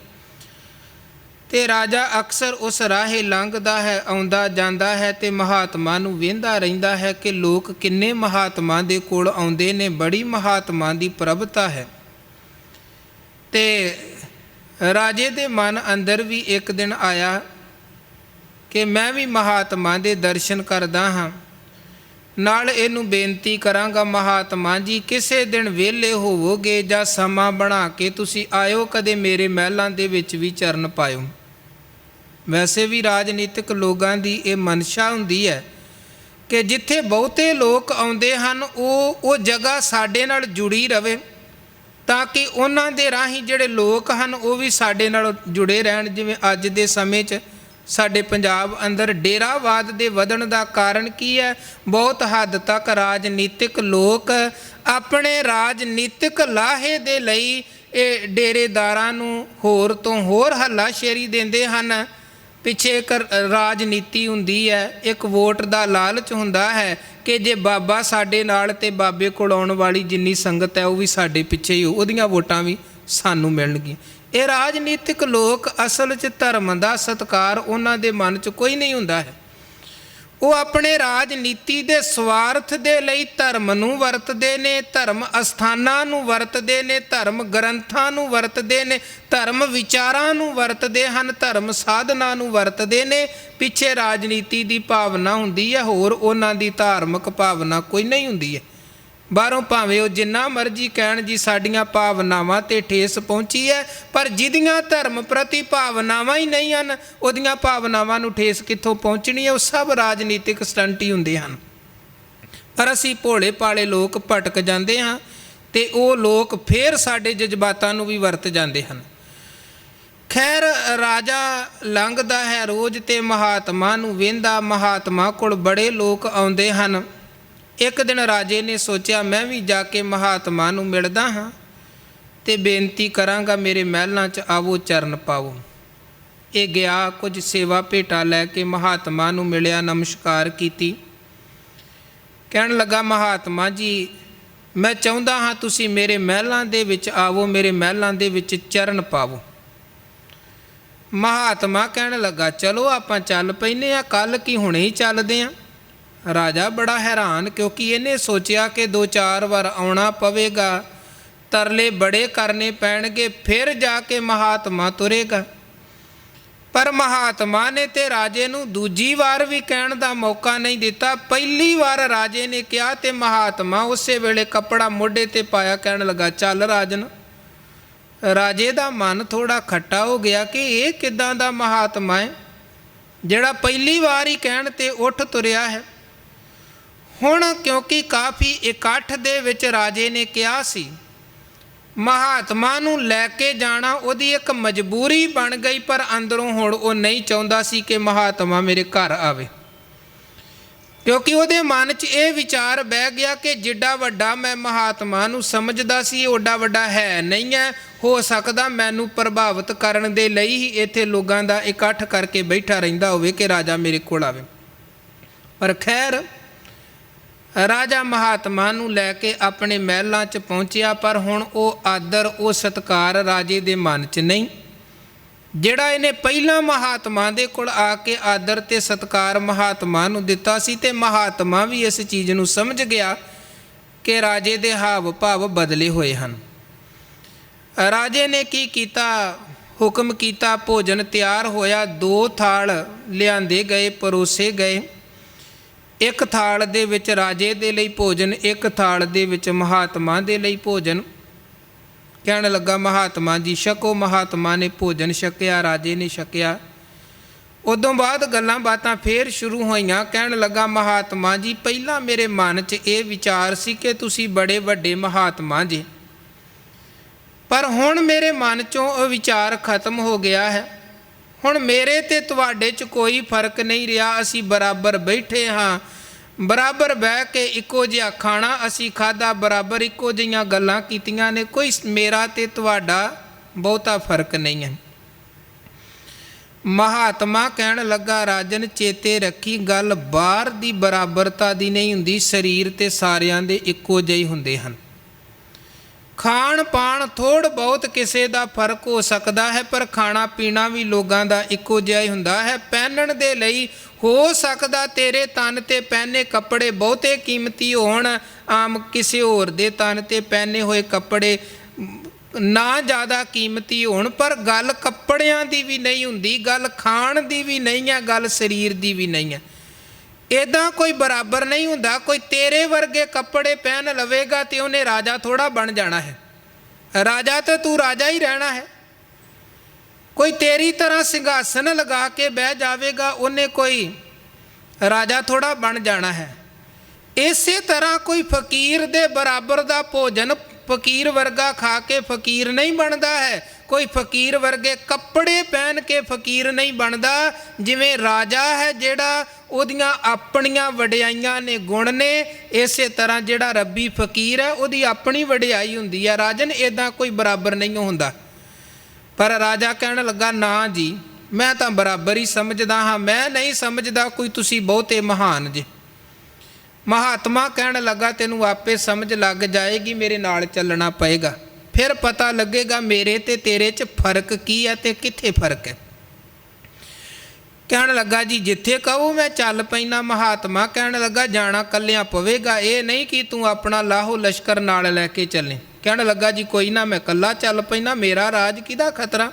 ਤੇ ਰਾਜਾ ਅਕਸਰ ਉਸ ਰਾਹੇ ਲੰਘਦਾ ਹੈ, ਆਉਂਦਾ ਜਾਂਦਾ ਹੈ ਤੇ ਮਹਾਤਮਾ ਨੂੰ ਵੇਂਦਾ ਰਹਿੰਦਾ ਹੈ ਕਿ ਲੋਕ ਕਿੰਨੇ ਮਹਾਤਮਾ ਦੇ ਕੋਲ ਆਉਂਦੇ ਨੇ, ਬੜੀ ਮਹਾਤਮਾ ਦੀ ਪ੍ਰਭਤਾ ਹੈ। ਤੇ ਰਾਜੇ ਦੇ ਮਨ ਅੰਦਰ ਵੀ ਇੱਕ ਦਿਨ ਆਇਆ ਕਿ ਮੈਂ ਵੀ ਮਹਾਤਮਾ ਦੇ ਦਰਸ਼ਨ ਕਰਦਾ ਹਾਂ, ਨਾਲ ਇਹਨੂੰ ਬੇਨਤੀ ਕਰਾਂਗਾ, ਮਹਾਤਮਾ ਜੀ ਕਿਸੇ ਦਿਨ ਵਿਹਲੇ ਹੋਵੋਗੇ ਜਾਂ ਸਮਾਂ ਬਣਾ ਕੇ ਤੁਸੀਂ ਆਇਓ, ਕਦੇ ਮੇਰੇ ਮਹਿਲਾਂ ਦੇ ਵਿੱਚ ਵੀ ਚਰਨ ਪਾਇਓ। ਵੈਸੇ ਵੀ ਰਾਜਨੀਤਿਕ ਲੋਕਾਂ ਦੀ ਇਹ ਮਨਸ਼ਾ ਹੁੰਦੀ ਹੈ ਕਿ ਜਿੱਥੇ ਬਹੁਤੇ ਲੋਕ ਆਉਂਦੇ ਹਨ ਉਹ ਜਗ੍ਹਾ ਸਾਡੇ ਨਾਲ ਜੁੜੀ ਰਵੇ, ਤਾਂ ਕਿ ਉਹਨਾਂ ਦੇ ਰਾਹੀਂ ਜਿਹੜੇ ਲੋਕ ਹਨ ਉਹ ਵੀ ਸਾਡੇ ਨਾਲ ਜੁੜੇ ਰਹਿਣ। ਜਿਵੇਂ ਅੱਜ ਦੇ ਸਮੇਂ 'ਚ ਸਾਡੇ ਪੰਜਾਬ ਅੰਦਰ ਡੇਰਾਵਾਦ ਦੇ ਵਧਣ ਦਾ ਕਾਰਨ ਕੀ ਹੈ? ਬਹੁਤ ਹੱਦ ਤੱਕ ਰਾਜਨੀਤਿਕ ਲੋਕ ਆਪਣੇ ਰਾਜਨੀਤਿਕ ਲਾਹੇ ਦੇ ਲਈ ਇਹ ਡੇਰੇਦਾਰਾਂ ਨੂੰ ਹੋਰ ਤੋਂ ਹੋਰ ਹੱਲਾਸ਼ੇਰੀ ਦਿੰਦੇ ਹਨ। ਪਿੱਛੇ ਇੱਕ ਰਾਜਨੀਤੀ ਹੁੰਦੀ ਹੈ, ਇੱਕ ਵੋਟ ਦਾ ਲਾਲਚ ਹੁੰਦਾ ਹੈ ਕਿ ਜੇ ਬਾਬਾ ਸਾਡੇ ਨਾਲ ਤੇ ਬਾਬੇ ਕੋਲ ਆਉਣ ਵਾਲੀ ਜਿੰਨੀ ਸੰਗਤ ਹੈ ਉਹ ਵੀ ਸਾਡੇ ਪਿੱਛੇ ਹੀ, ਉਹਦੀਆਂ ਵੋਟਾਂ ਵੀ ਸਾਨੂੰ ਮਿਲਣਗੀਆਂ। ਇਹ ਰਾਜਨੀਤਿਕ ਲੋਕ ਅਸਲ 'ਚ ਧਰਮ ਦਾ ਸਤਿਕਾਰ ਉਹਨਾਂ ਦੇ ਮਨ 'ਚ ਕੋਈ ਨਹੀਂ ਹੁੰਦਾ ਹੈ। ਉਹ ਆਪਣੇ ਰਾਜਨੀਤੀ ਦੇ ਸਵਾਰਥ ਦੇ ਲਈ ਧਰਮ ਨੂੰ ਵਰਤਦੇ ਨੇ, ਧਰਮ ਅਸਥਾਨਾਂ ਨੂੰ ਵਰਤਦੇ ਨੇ, ਧਰਮ ਗ੍ਰੰਥਾਂ ਨੂੰ ਵਰਤਦੇ ਨੇ, ਧਰਮ ਵਿਚਾਰਾਂ ਨੂੰ ਵਰਤਦੇ ਹਨ, ਧਰਮ ਸਾਧਨਾਂ ਨੂੰ ਵਰਤਦੇ ਨੇ। ਪਿੱਛੇ ਰਾਜਨੀਤੀ ਦੀ ਭਾਵਨਾ ਹੁੰਦੀ ਹੈ, ਹੋਰ ਉਹਨਾਂ ਦੀ ਧਾਰਮਿਕ ਭਾਵਨਾ ਕੋਈ ਨਹੀਂ ਹੁੰਦੀ ਹੈ। ਬਾਹਰੋਂ ਭਾਵੇਂ ਉਹ ਜਿੰਨਾ ਮਰਜ਼ੀ ਕਹਿਣ ਜੀ ਸਾਡੀਆਂ ਭਾਵਨਾਵਾਂ ਤੇ ਠੇਸ ਪਹੁੰਚੀ ਹੈ, ਪਰ ਜਿਹਦੀਆਂ ਧਰਮ ਪ੍ਰਤੀ ਭਾਵਨਾਵਾਂ ਹੀ ਨਹੀਂ ਹਨ, ਉਹਦੀਆਂ ਭਾਵਨਾਵਾਂ ਨੂੰ ਠੇਸ ਕਿੱਥੋਂ ਪਹੁੰਚਣੀ ਹੈ? ਉਹ ਸਭ ਰਾਜਨੀਤਿਕ ਸਟੰਟ ਹੀ ਹੁੰਦੇ ਹਨ। ਪਰ ਅਸੀਂ ਭੋਲੇ ਭਾਲੇ ਲੋਕ ਭਟਕ ਜਾਂਦੇ ਹਾਂ ਤੇ ਉਹ ਲੋਕ ਫੇਰ ਸਾਡੇ ਜਜ਼ਬਾਤਾਂ ਨੂੰ ਵੀ ਵਰਤ ਜਾਂਦੇ ਹਨ। ਖੈਰ, ਰਾਜਾ ਲੰਘਦਾ ਹੈ ਰੋਜ਼ ਤੇ ਮਹਾਤਮਾ ਨੂੰ ਵੇਂਦਾ, ਮਹਾਤਮਾ ਕੋਲ ਬੜੇ ਲੋਕ ਆਉਂਦੇ ਹਨ। ਇੱਕ ਦਿਨ ਰਾਜੇ ਨੇ ਸੋਚਿਆ ਮੈਂ ਵੀ ਜਾ ਕੇ ਮਹਾਤਮਾ ਨੂੰ ਮਿਲਦਾ ਹਾਂ ਤੇ ਬੇਨਤੀ ਕਰਾਂਗਾ ਮੇਰੇ ਮਹਿਲਾਂ 'ਚ ਆਵੋ, ਚਰਨ ਪਾਵੋ। ਇਹ ਗਿਆ, ਕੁਝ ਸੇਵਾ ਭੇਟਾ ਲੈ ਕੇ ਮਹਾਤਮਾ ਨੂੰ ਮਿਲਿਆ, ਨਮਸਕਾਰ ਕੀਤੀ। ਕਹਿਣ ਲੱਗਾ, ਮਹਾਤਮਾ ਜੀ ਮੈਂ ਚਾਹੁੰਦਾ ਹਾਂ ਤੁਸੀਂ ਮੇਰੇ ਮਹਿਲਾਂ ਦੇ ਵਿੱਚ ਆਵੋ, ਮੇਰੇ ਮਹਿਲਾਂ ਦੇ ਵਿੱਚ ਚਰਨ ਪਾਵੋ। ਮਹਾਤਮਾ ਕਹਿਣ ਲੱਗਾ, ਚਲੋ ਆਪਾਂ ਚੱਲ ਪੈਂਦੇ ਹਾਂ, ਕੱਲ੍ਹ ਕੀ ਹੁਣੇ ਹੀ ਚੱਲਦੇ ਹਾਂ। ਰਾਜਾ ਬੜਾ ਹੈਰਾਨ, ਕਿਉਂਕਿ ਇਹਨੇ ਸੋਚਿਆ ਕਿ 2-4 ਵਾਰ ਆਉਣਾ ਪਵੇਗਾ, ਤਰਲੇ ਬੜੇ ਕਰਨੇ ਪੈਣਗੇ, ਫਿਰ ਜਾ ਕੇ ਮਹਾਤਮਾ ਤੁਰੇਗਾ। ਪਰ ਮਹਾਤਮਾ ਨੇ ਤੇ ਰਾਜੇ ਨੂੰ ਦੂਜੀ ਵਾਰ ਵੀ ਕਹਿਣ ਦਾ ਮੌਕਾ ਨਹੀਂ ਦਿੱਤਾ। ਪਹਿਲੀ ਵਾਰ ਰਾਜੇ ਨੇ ਕਿਹਾ ਤੇ ਮਹਾਤਮਾ ਉਸੇ ਵੇਲੇ ਕੱਪੜਾ ਮੋਢੇ ਤੇ ਪਾਇਆ, ਕਹਿਣ ਲੱਗਾ, ਚੱਲ ਰਾਜਨ। ਰਾਜੇ ਦਾ ਮਨ ਥੋੜਾ ਖੱਟਾ ਹੋ ਗਿਆ ਕਿ ਇਹ ਕਿੱਦਾਂ ਦਾ ਮਹਾਤਮਾ ਹੈ ਜਿਹੜਾ ਪਹਿਲੀ ਵਾਰ ਹੀ ਕਹਿਣ ਤੇ ਉੱਠ ਤੁਰਿਆ ਹੈ। ਹੁਣ ਕਿਉਂਕਿ ਕਾਫੀ ਇਕੱਠ ਦੇ ਵਿੱਚ ਰਾਜੇ ਨੇ ਕਿਹਾ ਸੀ, ਮਹਾਤਮਾ ਨੂੰ ਲੈ ਕੇ ਜਾਣਾ ਉਹਦੀ ਇੱਕ ਮਜਬੂਰੀ ਬਣ ਗਈ, ਪਰ ਅੰਦਰੋਂ ਹੁਣ ਉਹ ਨਹੀਂ ਚਾਹੁੰਦਾ ਸੀ ਕਿ ਮਹਾਤਮਾ ਮੇਰੇ ਘਰ ਆਵੇ, ਕਿਉਂਕਿ ਉਹਦੇ ਮਨ 'ਚ ਇਹ ਵਿਚਾਰ ਬਹਿ ਗਿਆ ਕਿ ਜਿੱਡਾ ਵੱਡਾ ਮੈਂ ਮਹਾਤਮਾ ਨੂੰ ਸਮਝਦਾ ਸੀ ਇਹ ਓਡਾ ਵੱਡਾ ਹੈ ਨਹੀਂ ਹੈ। ਹੋ ਸਕਦਾ ਮੈਨੂੰ ਪ੍ਰਭਾਵਿਤ ਕਰਨ ਦੇ ਲਈ ਹੀ ਇੱਥੇ ਲੋਕਾਂ ਦਾ ਇਕੱਠ ਕਰਕੇ ਬੈਠਾ ਰਹਿੰਦਾ ਹੋਵੇ ਕਿ ਰਾਜਾ ਮੇਰੇ ਕੋਲ ਆਵੇ। ਪਰ ਖੈਰ, ਰਾਜਾ ਮਹਾਤਮਾ ਨੂੰ ਲੈ ਕੇ ਆਪਣੇ ਮਹਿਲਾਂ 'ਚ ਪਹੁੰਚਿਆ, ਪਰ ਹੁਣ ਉਹ ਆਦਰ, ਉਹ ਸਤਿਕਾਰ ਰਾਜੇ ਦੇ ਮਨ 'ਚ ਨਹੀਂ, ਜਿਹੜਾ ਇਹਨੇ ਪਹਿਲਾਂ ਮਹਾਤਮਾ ਦੇ ਕੋਲ ਆ ਕੇ ਆਦਰ ਤੇ ਸਤਿਕਾਰ ਮਹਾਤਮਾ ਨੂੰ ਦਿੱਤਾ ਸੀ। ਤੇ ਮਹਾਤਮਾ ਵੀ ਇਸ ਚੀਜ਼ ਨੂੰ ਸਮਝ ਗਿਆ ਕਿ ਰਾਜੇ ਦੇ ਹਾਵ ਭਾਵ ਬਦਲੇ ਹੋਏ ਹਨ। ਰਾਜੇ ਨੇ ਕੀ ਕੀਤਾ? ਹੁਕਮ ਕੀਤਾ, ਭੋਜਨ ਤਿਆਰ ਹੋਇਆ, 2 ਥਾਲ ਲਿਆਂਦੇ ਗਏ, ਪਰੋਸੇ ਗਏ। ਇੱਕ ਥਾਲ ਦੇ ਵਿੱਚ ਰਾਜੇ ਦੇ ਲਈ ਭੋਜਨ, ਇੱਕ ਥਾਲ ਦੇ ਵਿੱਚ ਮਹਾਤਮਾ ਦੇ ਲਈ ਭੋਜਨ। ਕਹਿਣ ਲੱਗਾ, ਮਹਾਤਮਾ ਜੀ ਛਕੋ। ਮਹਾਤਮਾ ਨੇ ਭੋਜਨ ਛਕਿਆ, ਰਾਜੇ ਨੇ ਛਕਿਆ। ਉਦੋਂ ਬਾਅਦ ਗੱਲਾਂ ਬਾਤਾਂ ਫੇਰ ਸ਼ੁਰੂ ਹੋਈਆਂ। ਕਹਿਣ ਲੱਗਾ, ਮਹਾਤਮਾ ਜੀ ਪਹਿਲਾਂ ਮੇਰੇ ਮਨ 'ਚ ਇਹ ਵਿਚਾਰ ਸੀ ਕਿ ਤੁਸੀਂ ਬੜੇ ਵੱਡੇ ਮਹਾਤਮਾ ਜੀ, ਪਰ ਹੁਣ ਮੇਰੇ ਮਨ 'ਚੋਂ ਉਹ ਵਿਚਾਰ ਖਤਮ ਹੋ ਗਿਆ ਹੈ। ਹੁਣ ਮੇਰੇ ਤੇ ਤੁਹਾਡੇ 'ਚ ਕੋਈ ਫਰਕ ਨਹੀਂ ਰਿਹਾ, ਅਸੀਂ ਬਰਾਬਰ ਬੈਠੇ ਹਾਂ, ਬਰਾਬਰ ਬਹਿ ਕੇ ਇੱਕੋ ਜਿਹਾ ਖਾਣਾ ਅਸੀਂ ਖਾਧਾ, ਬਰਾਬਰ ਇੱਕੋ ਜਿਹੀਆਂ ਗੱਲਾਂ ਕੀਤੀਆਂ ਨੇ, ਕੋਈ ਮੇਰਾ ਤੇ ਤੁਹਾਡਾ ਬਹੁਤਾ ਫਰਕ ਨਹੀਂ ਹੈ। ਮਹਾਤਮਾ ਕਹਿਣ ਲੱਗਾ, ਰਾਜਨ ਚੇਤੇ ਰੱਖੀ, ਗੱਲ ਬਾਹਰ ਦੀ ਬਰਾਬਰਤਾ ਦੀ ਨਹੀਂ ਹੁੰਦੀ। ਸਰੀਰ ਤੇ ਸਾਰਿਆਂ ਦੇ ਇੱਕੋ ਜਿਹੇ ਹੁੰਦੇ ਹਨ। ਖਾਣ ਪਾਣ ਥੋੜ੍ਹ ਬਹੁਤ ਕਿਸੇ ਦਾ ਫਰਕ ਹੋ ਸਕਦਾ ਹੈ, ਪਰ ਖਾਣਾ ਪੀਣਾ ਵੀ ਲੋਕਾਂ ਦਾ ਇੱਕੋ ਜਿਹਾ ਹੀ ਹੁੰਦਾ ਹੈ। ਪਹਿਨਣ ਦੇ ਲਈ ਹੋ ਸਕਦਾ ਤੇਰੇ ਤਨ 'ਤੇ ਪਹਿਨੇ ਕੱਪੜੇ ਬਹੁਤੇ ਕੀਮਤੀ ਹੋਣ, ਆਮ ਕਿਸੇ ਹੋਰ ਦੇ ਤਨ 'ਤੇ ਪਹਿਨੇ ਹੋਏ ਕੱਪੜੇ ਨਾ ਜ਼ਿਆਦਾ ਕੀਮਤੀ ਹੋਣ, ਪਰ ਗੱਲ ਕੱਪੜਿਆਂ ਦੀ ਵੀ ਨਹੀਂ ਹੁੰਦੀ, ਗੱਲ ਖਾਣ ਦੀ ਵੀ ਨਹੀਂ ਹੈ, ਗੱਲ ਸਰੀਰ ਦੀ ਵੀ ਨਹੀਂ ਹੈ। ਇੱਦਾਂ ਕੋਈ ਬਰਾਬਰ ਨਹੀਂ ਹੁੰਦਾ। ਕੋਈ ਤੇਰੇ ਵਰਗੇ ਕੱਪੜੇ ਪਹਿਨ ਲਵੇਗਾ ਤੇ ਉਹਨੇ ਰਾਜਾ ਥੋੜ੍ਹਾ ਬਣ ਜਾਣਾ ਹੈ। ਰਾਜਾ ਤਾਂ ਤੂੰ ਰਾਜਾ ਹੀ ਰਹਿਣਾ ਹੈ। ਕੋਈ ਤੇਰੀ ਤਰ੍ਹਾਂ ਸਿੰਘਾਸਨ ਲਗਾ ਕੇ ਬਹਿ ਜਾਵੇਗਾ, ਉਹਨੇ ਕੋਈ ਰਾਜਾ ਥੋੜ੍ਹਾ ਬਣ ਜਾਣਾ ਹੈ। ਇਸੇ ਤਰ੍ਹਾਂ ਕੋਈ ਫਕੀਰ ਦੇ ਬਰਾਬਰ ਦਾ ਭੋਜਨ ਫਕੀਰ ਵਰਗਾ ਖਾ ਕੇ ਫਕੀਰ ਨਹੀਂ ਬਣਦਾ ਹੈ। ਕੋਈ ਫਕੀਰ ਵਰਗੇ ਕੱਪੜੇ ਪਹਿਨ ਕੇ ਫਕੀਰ ਨਹੀਂ ਬਣਦਾ। ਜਿਵੇਂ ਰਾਜਾ ਹੈ ਜਿਹੜਾ ਉਹਦੀਆਂ ਆਪਣੀਆਂ ਵਡਿਆਈਆਂ ਨੇ, ਗੁਣ ਨੇ, ਇਸੇ ਤਰ੍ਹਾਂ ਜਿਹੜਾ ਰੱਬੀ ਫਕੀਰ ਹੈ ਉਹਦੀ ਆਪਣੀ ਵਡਿਆਈ ਹੁੰਦੀ ਹੈ। ਰਾਜਨ ਇੱਦਾਂ ਕੋਈ ਬਰਾਬਰ ਨਹੀਂ ਹੁੰਦਾ। ਪਰ ਰਾਜਾ ਕਹਿਣ ਲੱਗਾ, ਨਾ ਜੀ, ਮੈਂ ਤਾਂ ਬਰਾਬਰ ਹੀ ਸਮਝਦਾ ਹਾਂ, ਮੈਂ ਨਹੀਂ ਸਮਝਦਾ ਕੋਈ ਤੁਸੀਂ ਬਹੁਤੇ ਮਹਾਨ ਜੇ। ਮਹਾਤਮਾ ਕਹਿਣ ਲੱਗਾ, ਤੈਨੂੰ ਆਪੇ ਸਮਝ ਲੱਗ ਜਾਏਗੀ, ਮੇਰੇ ਨਾਲ ਚੱਲਣਾ ਪਏਗਾ, ਫਿਰ ਪਤਾ ਲੱਗੇਗਾ ਮੇਰੇ ਤੇ ਤੇਰੇ 'ਚ ਫਰਕ ਕੀ ਹੈ ਤੇ ਕਿੱਥੇ ਫਰਕ ਹੈ। ਕਹਿਣ ਲੱਗਾ, ਜੀ ਜਿੱਥੇ ਕਹੋ ਮੈਂ ਚੱਲ ਪੈਣਾ। ਮਹਾਤਮਾ ਕਹਿਣ ਲੱਗਾ, ਜਾਣਾ ਇਕੱਲਿਆਂ ਪਵੇਗਾ, ਇਹ ਨਹੀਂ ਕਿ ਤੂੰ ਆਪਣਾ ਲਾਹੋ ਲਸ਼ਕਰ ਨਾਲ ਲੈ ਕੇ ਚੱਲੇ। ਕਹਿਣ ਲੱਗਾ, ਜੀ ਕੋਈ ਨਾ, ਮੈਂ ਇਕੱਲਾ ਚੱਲ ਪੈਣਾ, ਮੇਰਾ ਰਾਜ ਕਿਹਦਾ ਖਤਰਾ।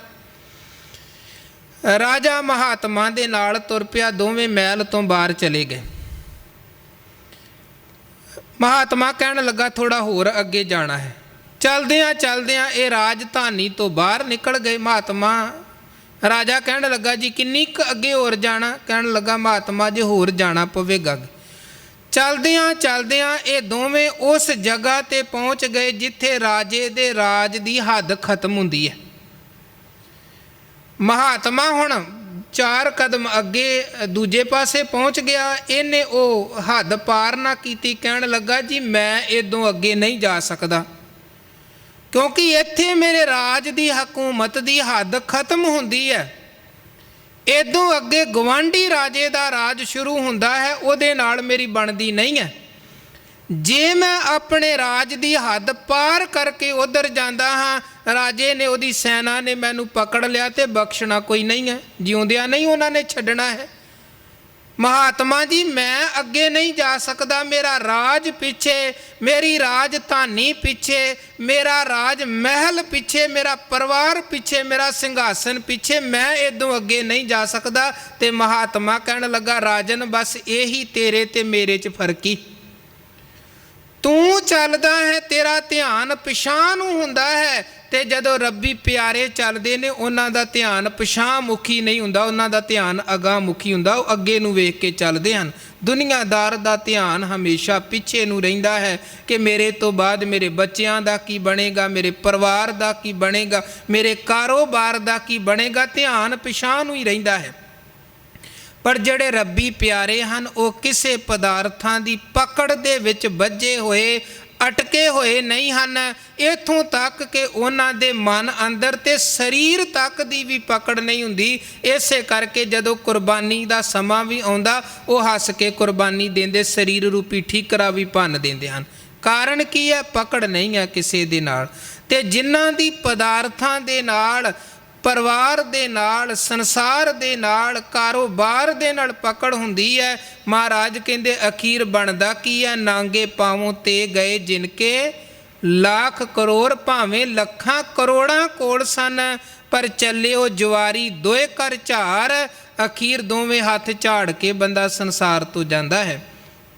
ਰਾਜਾ ਮਹਾਤਮਾ ਦੇ ਨਾਲ ਤੁਰ ਪਿਆ। ਦੋਵੇਂ ਮਹਿਲ ਤੋਂ ਬਾਹਰ ਚਲੇ ਗਏ। ਮਹਾਤਮਾ ਕਹਿਣ ਲੱਗਾ, ਥੋੜ੍ਹਾ ਹੋਰ ਅੱਗੇ ਜਾਣਾ ਹੈ। ਚਲਦਿਆਂ ਚਲਦਿਆਂ ਇਹ ਰਾਜਧਾਨੀ ਤੋਂ ਬਾਹਰ ਨਿਕਲ ਗਏ। ਰਾਜਾ ਕਹਿਣ ਲੱਗਾ, ਜੀ ਕਿੰਨੀ ਕੁ ਅੱਗੇ ਹੋਰ ਜਾਣਾ। ਕਹਿਣ ਲੱਗਾ, ਮਹਾਤਮਾ ਜੀ ਹੋਰ ਜਾਣਾ ਪਵੇਗਾ। ਚਲਦਿਆਂ ਚਲਦਿਆਂ ਇਹ ਦੋਵੇਂ ਉਸ ਜਗ੍ਹਾ 'ਤੇ ਪਹੁੰਚ ਗਏ ਜਿੱਥੇ ਰਾਜੇ ਦੇ ਰਾਜ ਦੀ ਹੱਦ ਖਤਮ ਹੁੰਦੀ ਹੈ। ਮਹਾਤਮਾ ਹੁਣ 4 ਕਦਮ ਅੱਗੇ ਦੂਜੇ ਪਾਸੇ ਪਹੁੰਚ ਗਿਆ। ਇਹਨੇ ਉਹ ਹੱਦ ਪਾਰ ਨਾ ਕੀਤੀ। ਕਹਿਣ ਲੱਗਾ, ਜੀ ਮੈਂ ਇੱਦੋਂ ਅੱਗੇ ਨਹੀਂ ਜਾ ਸਕਦਾ, ਕਿਉਂਕਿ ਇੱਥੇ ਮੇਰੇ ਰਾਜ ਦੀ ਹਕੂਮਤ ਦੀ ਹੱਦ ਖਤਮ ਹੁੰਦੀ ਹੈ। ਇੱਦੋਂ ਅੱਗੇ ਗਵਾਂਢੀ ਰਾਜੇ ਦਾ ਰਾਜ ਸ਼ੁਰੂ ਹੁੰਦਾ ਹੈ, ਉਹਦੇ ਨਾਲ ਮੇਰੀ ਬਣਦੀ ਨਹੀਂ ਹੈ। ਜੇ ਮੈਂ ਆਪਣੇ ਰਾਜ ਦੀ ਹੱਦ ਪਾਰ ਕਰਕੇ ਉੱਧਰ ਜਾਂਦਾ ਹਾਂ, ਰਾਜੇ ਨੇ, ਉਹਦੀ ਸੈਨਾ ਨੇ ਮੈਨੂੰ ਪਕੜ ਲਿਆ ਤੇ ਬਖਸ਼ਣਾ ਕੋਈ ਨਹੀਂ ਹੈ, ਜਿਉਂਦਿਆਂ ਨਹੀਂ ਉਹਨਾਂ ਨੇ ਛੱਡਣਾ ਹੈ। ਮਹਾਤਮਾ ਜੀ, ਮੈਂ ਅੱਗੇ ਨਹੀਂ ਜਾ ਸਕਦਾ। ਮੇਰਾ ਰਾਜ ਪਿੱਛੇ, ਮੇਰੀ ਰਾਜਧਾਨੀ ਪਿੱਛੇ, ਮੇਰਾ ਰਾਜ ਮਹਿਲ ਪਿੱਛੇ, ਮੇਰਾ ਪਰਿਵਾਰ ਪਿੱਛੇ, ਮੇਰਾ ਸਿੰਘਾਸਨ ਪਿੱਛੇ, ਮੈਂ ਇੱਦੋਂ ਅੱਗੇ ਨਹੀਂ ਜਾ ਸਕਦਾ। ਤੇ ਮਹਾਤਮਾ ਕਹਿਣ ਲੱਗਾ, ਰਾਜਨ ਬਸ ਇਹੀ ਤੇਰੇ ਤੇ ਮੇਰੇ 'ਚ ਫਰਕ ਹੀ। ਤੂੰ ਚੱਲਦਾ ਹੈ, ਤੇਰਾ ਧਿਆਨ ਪਿਛਾਂਹ ਨੂੰ ਹੁੰਦਾ ਹੈ, ਤੇ ਜਦੋਂ ਰੱਬੀ ਪਿਆਰੇ ਚੱਲਦੇ ਨੇ ਉਹਨਾਂ ਦਾ ਧਿਆਨ ਪਿਛਾਂਹ ਮੁਖੀ ਨਹੀਂ ਹੁੰਦਾ, ਉਹਨਾਂ ਦਾ ਧਿਆਨ ਅਗਾਂਹ ਮੁਖੀ ਹੁੰਦਾ। ਉਹ ਅੱਗੇ ਨੂੰ ਵੇਖ ਕੇ ਚੱਲਦੇ ਹਨ। ਦੁਨੀਆਦਾਰ ਦਾ ਧਿਆਨ ਹਮੇਸ਼ਾ ਪਿੱਛੇ ਨੂੰ ਰਹਿੰਦਾ ਹੈ ਕਿ ਮੇਰੇ ਤੋਂ ਬਾਅਦ ਮੇਰੇ ਬੱਚਿਆਂ ਦਾ ਕੀ ਬਣੇਗਾ, ਮੇਰੇ ਪਰਿਵਾਰ ਦਾ ਕੀ ਬਣੇਗਾ, ਮੇਰੇ ਕਾਰੋਬਾਰ ਦਾ ਕੀ ਬਣੇਗਾ। ਧਿਆਨ ਪਿਛਾਂਹ ਨੂੰ ਹੀ ਰਹਿੰਦਾ ਹੈ। ਪਰ ਜਿਹੜੇ ਰੱਬੀ ਪਿਆਰੇ ਹਨ, ਉਹ ਕਿਸੇ ਪਦਾਰਥਾਂ ਦੀ ਪਕੜ ਦੇ ਵਿੱਚ ਬੱਝੇ ਹੋਏ, ਅਟਕੇ ਹੋਏ ਨਹੀਂ ਹਨ। ਇੱਥੋਂ ਤੱਕ ਕਿ ਉਹਨਾਂ ਦੇ ਮਨ ਅੰਦਰ ਤੇ ਸਰੀਰ ਤੱਕ ਦੀ ਵੀ ਪਕੜ ਨਹੀਂ ਹੁੰਦੀ। ਇਸੇ ਕਰਕੇ ਜਦੋਂ ਕੁਰਬਾਨੀ ਦਾ ਸਮਾਂ ਵੀ ਆਉਂਦਾ, ਉਹ ਹੱਸ ਕੇ ਕੁਰਬਾਨੀ ਦਿੰਦੇ, ਸਰੀਰ ਰੂਪੀ ਠੀਕਰਾ ਵੀ ਭੰਨ ਦਿੰਦੇ ਹਨ। ਕਾਰਨ ਕੀ ਹੈ? ਪਕੜ ਨਹੀਂ ਹੈ ਕਿਸੇ ਦੇ ਨਾਲ। ਤੇ ਜਿਨ੍ਹਾਂ ਦੀ ਪਦਾਰਥਾਂ ਦੇ ਨਾਲ, ਪਰਿਵਾਰ ਦੇ ਨਾਲ, ਸੰਸਾਰ ਦੇ ਨਾਲ, ਕਾਰੋਬਾਰ ਦੇ ਨਾਲ ਪਕੜ ਹੁੰਦੀ ਹੈ, ਮਹਾਰਾਜ ਕਹਿੰਦੇ ਅਖੀਰ ਬਣਦਾ ਕੀ ਹੈ? ਨਾਂਗੇ ਪਾਵੋਂ ਤੇ ਗਏ ਜਿਨਕੇ ਲੱਖ ਕਰੋੜ। ਭਾਵੇਂ ਲੱਖਾਂ ਕਰੋੜਾਂ ਕੋਲ ਸਨ, ਪਰ ਚੱਲੇ ਉਹ ਜਵਾਰੀ ਦੋਏ ਕਰ ਝਾਰ। ਅਖੀਰ ਦੋਵੇਂ ਹੱਥ ਝਾੜ ਕੇ ਬੰਦਾ ਸੰਸਾਰ ਤੋਂ ਜਾਂਦਾ ਹੈ।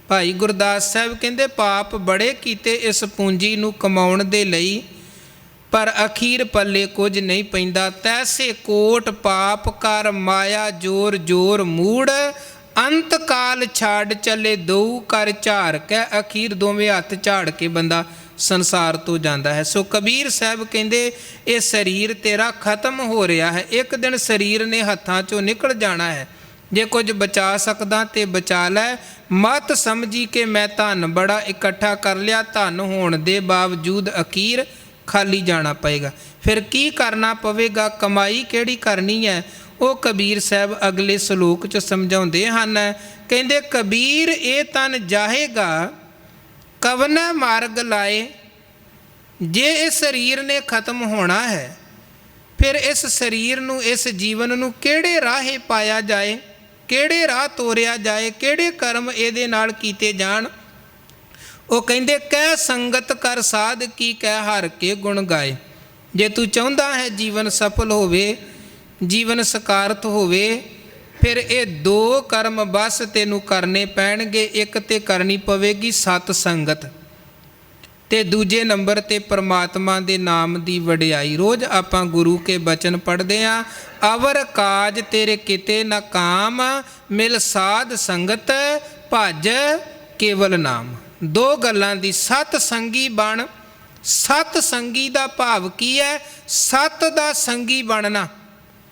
ਭਾਈ ਗੁਰਦਾਸ ਸਾਹਿਬ ਕਹਿੰਦੇ, ਪਾਪ ਬੜੇ ਕੀਤੇ ਇਸ ਪੂੰਜੀ ਨੂੰ ਕਮਾਉਣ ਦੇ ਲਈ, ਪਰ ਅਖੀਰ ਪੱਲੇ ਕੁਝ ਨਹੀਂ ਪੈਂਦਾ। ਤੈਸੇ ਕੋਟ ਪਾਪ ਕਰ ਮਾਇਆ ਜੋਰ ਜੋਰ ਮੂੜ। ਅੰਤ ਕਾਲ ਛੱਡ ਚੱਲੇ ਦਊ ਕਰ ਝਾੜ ਕੇ। ਅਖੀਰ ਦੋਵੇਂ ਹੱਥ ਝਾੜ ਕੇ ਬੰਦਾ ਸੰਸਾਰ ਤੋਂ ਜਾਂਦਾ ਹੈ। ਸੋ ਕਬੀਰ ਸਾਹਿਬ ਕਹਿੰਦੇ, ਇਹ ਸਰੀਰ ਤੇਰਾ ਖਤਮ ਹੋ ਰਿਹਾ ਹੈ। ਇੱਕ ਦਿਨ ਸਰੀਰ ਨੇ ਹੱਥਾਂ 'ਚੋਂ ਨਿਕਲ ਜਾਣਾ ਹੈ। ਜੇ ਕੁਝ ਬਚਾ ਸਕਦਾ ਤੇ ਬਚਾ ਲੈ। ਮਤ ਸਮਝੀ ਕਿ ਮੈਂ ਧਨ ਬੜਾ ਇਕੱਠਾ ਕਰ ਲਿਆ, ਧਨ ਹੋਣ ਦੇ ਬਾਵਜੂਦ ਅਖੀਰ ਖਾਲੀ ਜਾਣਾ ਪਏਗਾ। ਫਿਰ ਕੀ ਕਰਨਾ ਪਵੇਗਾ? ਕਮਾਈ ਕਿਹੜੀ ਕਰਨੀ ਹੈ? ਉਹ ਕਬੀਰ ਸਾਹਿਬ ਅਗਲੇ ਸ਼ਲੋਕ 'ਚ ਸਮਝਾਉਂਦੇ ਹਨ। ਕਹਿੰਦੇ ਕਬੀਰ ਇਹ ਤਨ ਜਾਹੇਗਾ ਕਵਨਾ ਮਾਰਗ ਲਾਏ। ਜੇ ਇਸ ਸਰੀਰ ਨੇ ਖਤਮ ਹੋਣਾ ਹੈ ਫਿਰ ਇਸ ਸਰੀਰ ਨੂੰ, ਇਸ ਜੀਵਨ ਨੂੰ ਕਿਹੜੇ ਰਾਹੇ ਪਾਇਆ ਜਾਏ, ਕਿਹੜੇ ਰਾਹ ਤੋਰਿਆ ਜਾਏ, ਕਿਹੜੇ ਕਰਮ ਇਹਦੇ ਨਾਲ ਕੀਤੇ ਜਾਣ। ਉਹ ਕਹਿੰਦੇ ਕਹਿ ਸੰਗਤ ਕਰ ਸਾਧ ਕੀ ਕਹਿ ਹਰ ਕੇ ਗੁਣ ਗਾਏ। ਜੇ ਤੂੰ ਚਾਹੁੰਦਾ ਹੈ ਜੀਵਨ ਸਫਲ ਹੋਵੇ, ਜੀਵਨ ਸਕਾਰਤ ਹੋਵੇ, ਫਿਰ ਇਹ ਦੋ ਕਰਮ ਬਸ ਤੈਨੂੰ ਕਰਨੇ ਪੈਣਗੇ। ਇੱਕ ਤੇ ਕਰਨੀ ਪਵੇਗੀ ਸਤ ਸੰਗਤ, ਤੇ ਦੂਜੇ ਨੰਬਰ ਤੇ ਪਰਮਾਤਮਾ ਦੇ ਨਾਮ ਦੀ ਵਡਿਆਈ। ਰੋਜ਼ ਆਪਾਂ ਗੁਰੂ ਕੇ ਬਚਨ ਪੜ੍ਹਦੇ ਹਾਂ, ਅਵਰ ਕਾਜ ਤੇਰੇ ਕਿਤੇ ਨਾ ਕਾਮ, ਮਿਲ ਸਾਧ ਸੰਗਤ ਭਜ ਕੇਵਲ ਨਾਮ। ਦੋ ਗੱਲਾਂ ਦੀ, ਸਤ ਸੰਗੀ ਬਣ। ਸਤ ਸੰਗੀ ਦਾ ਭਾਵ ਕੀ ਹੈ? ਸਤ ਦਾ ਸੰਗੀ ਬਣਨਾ,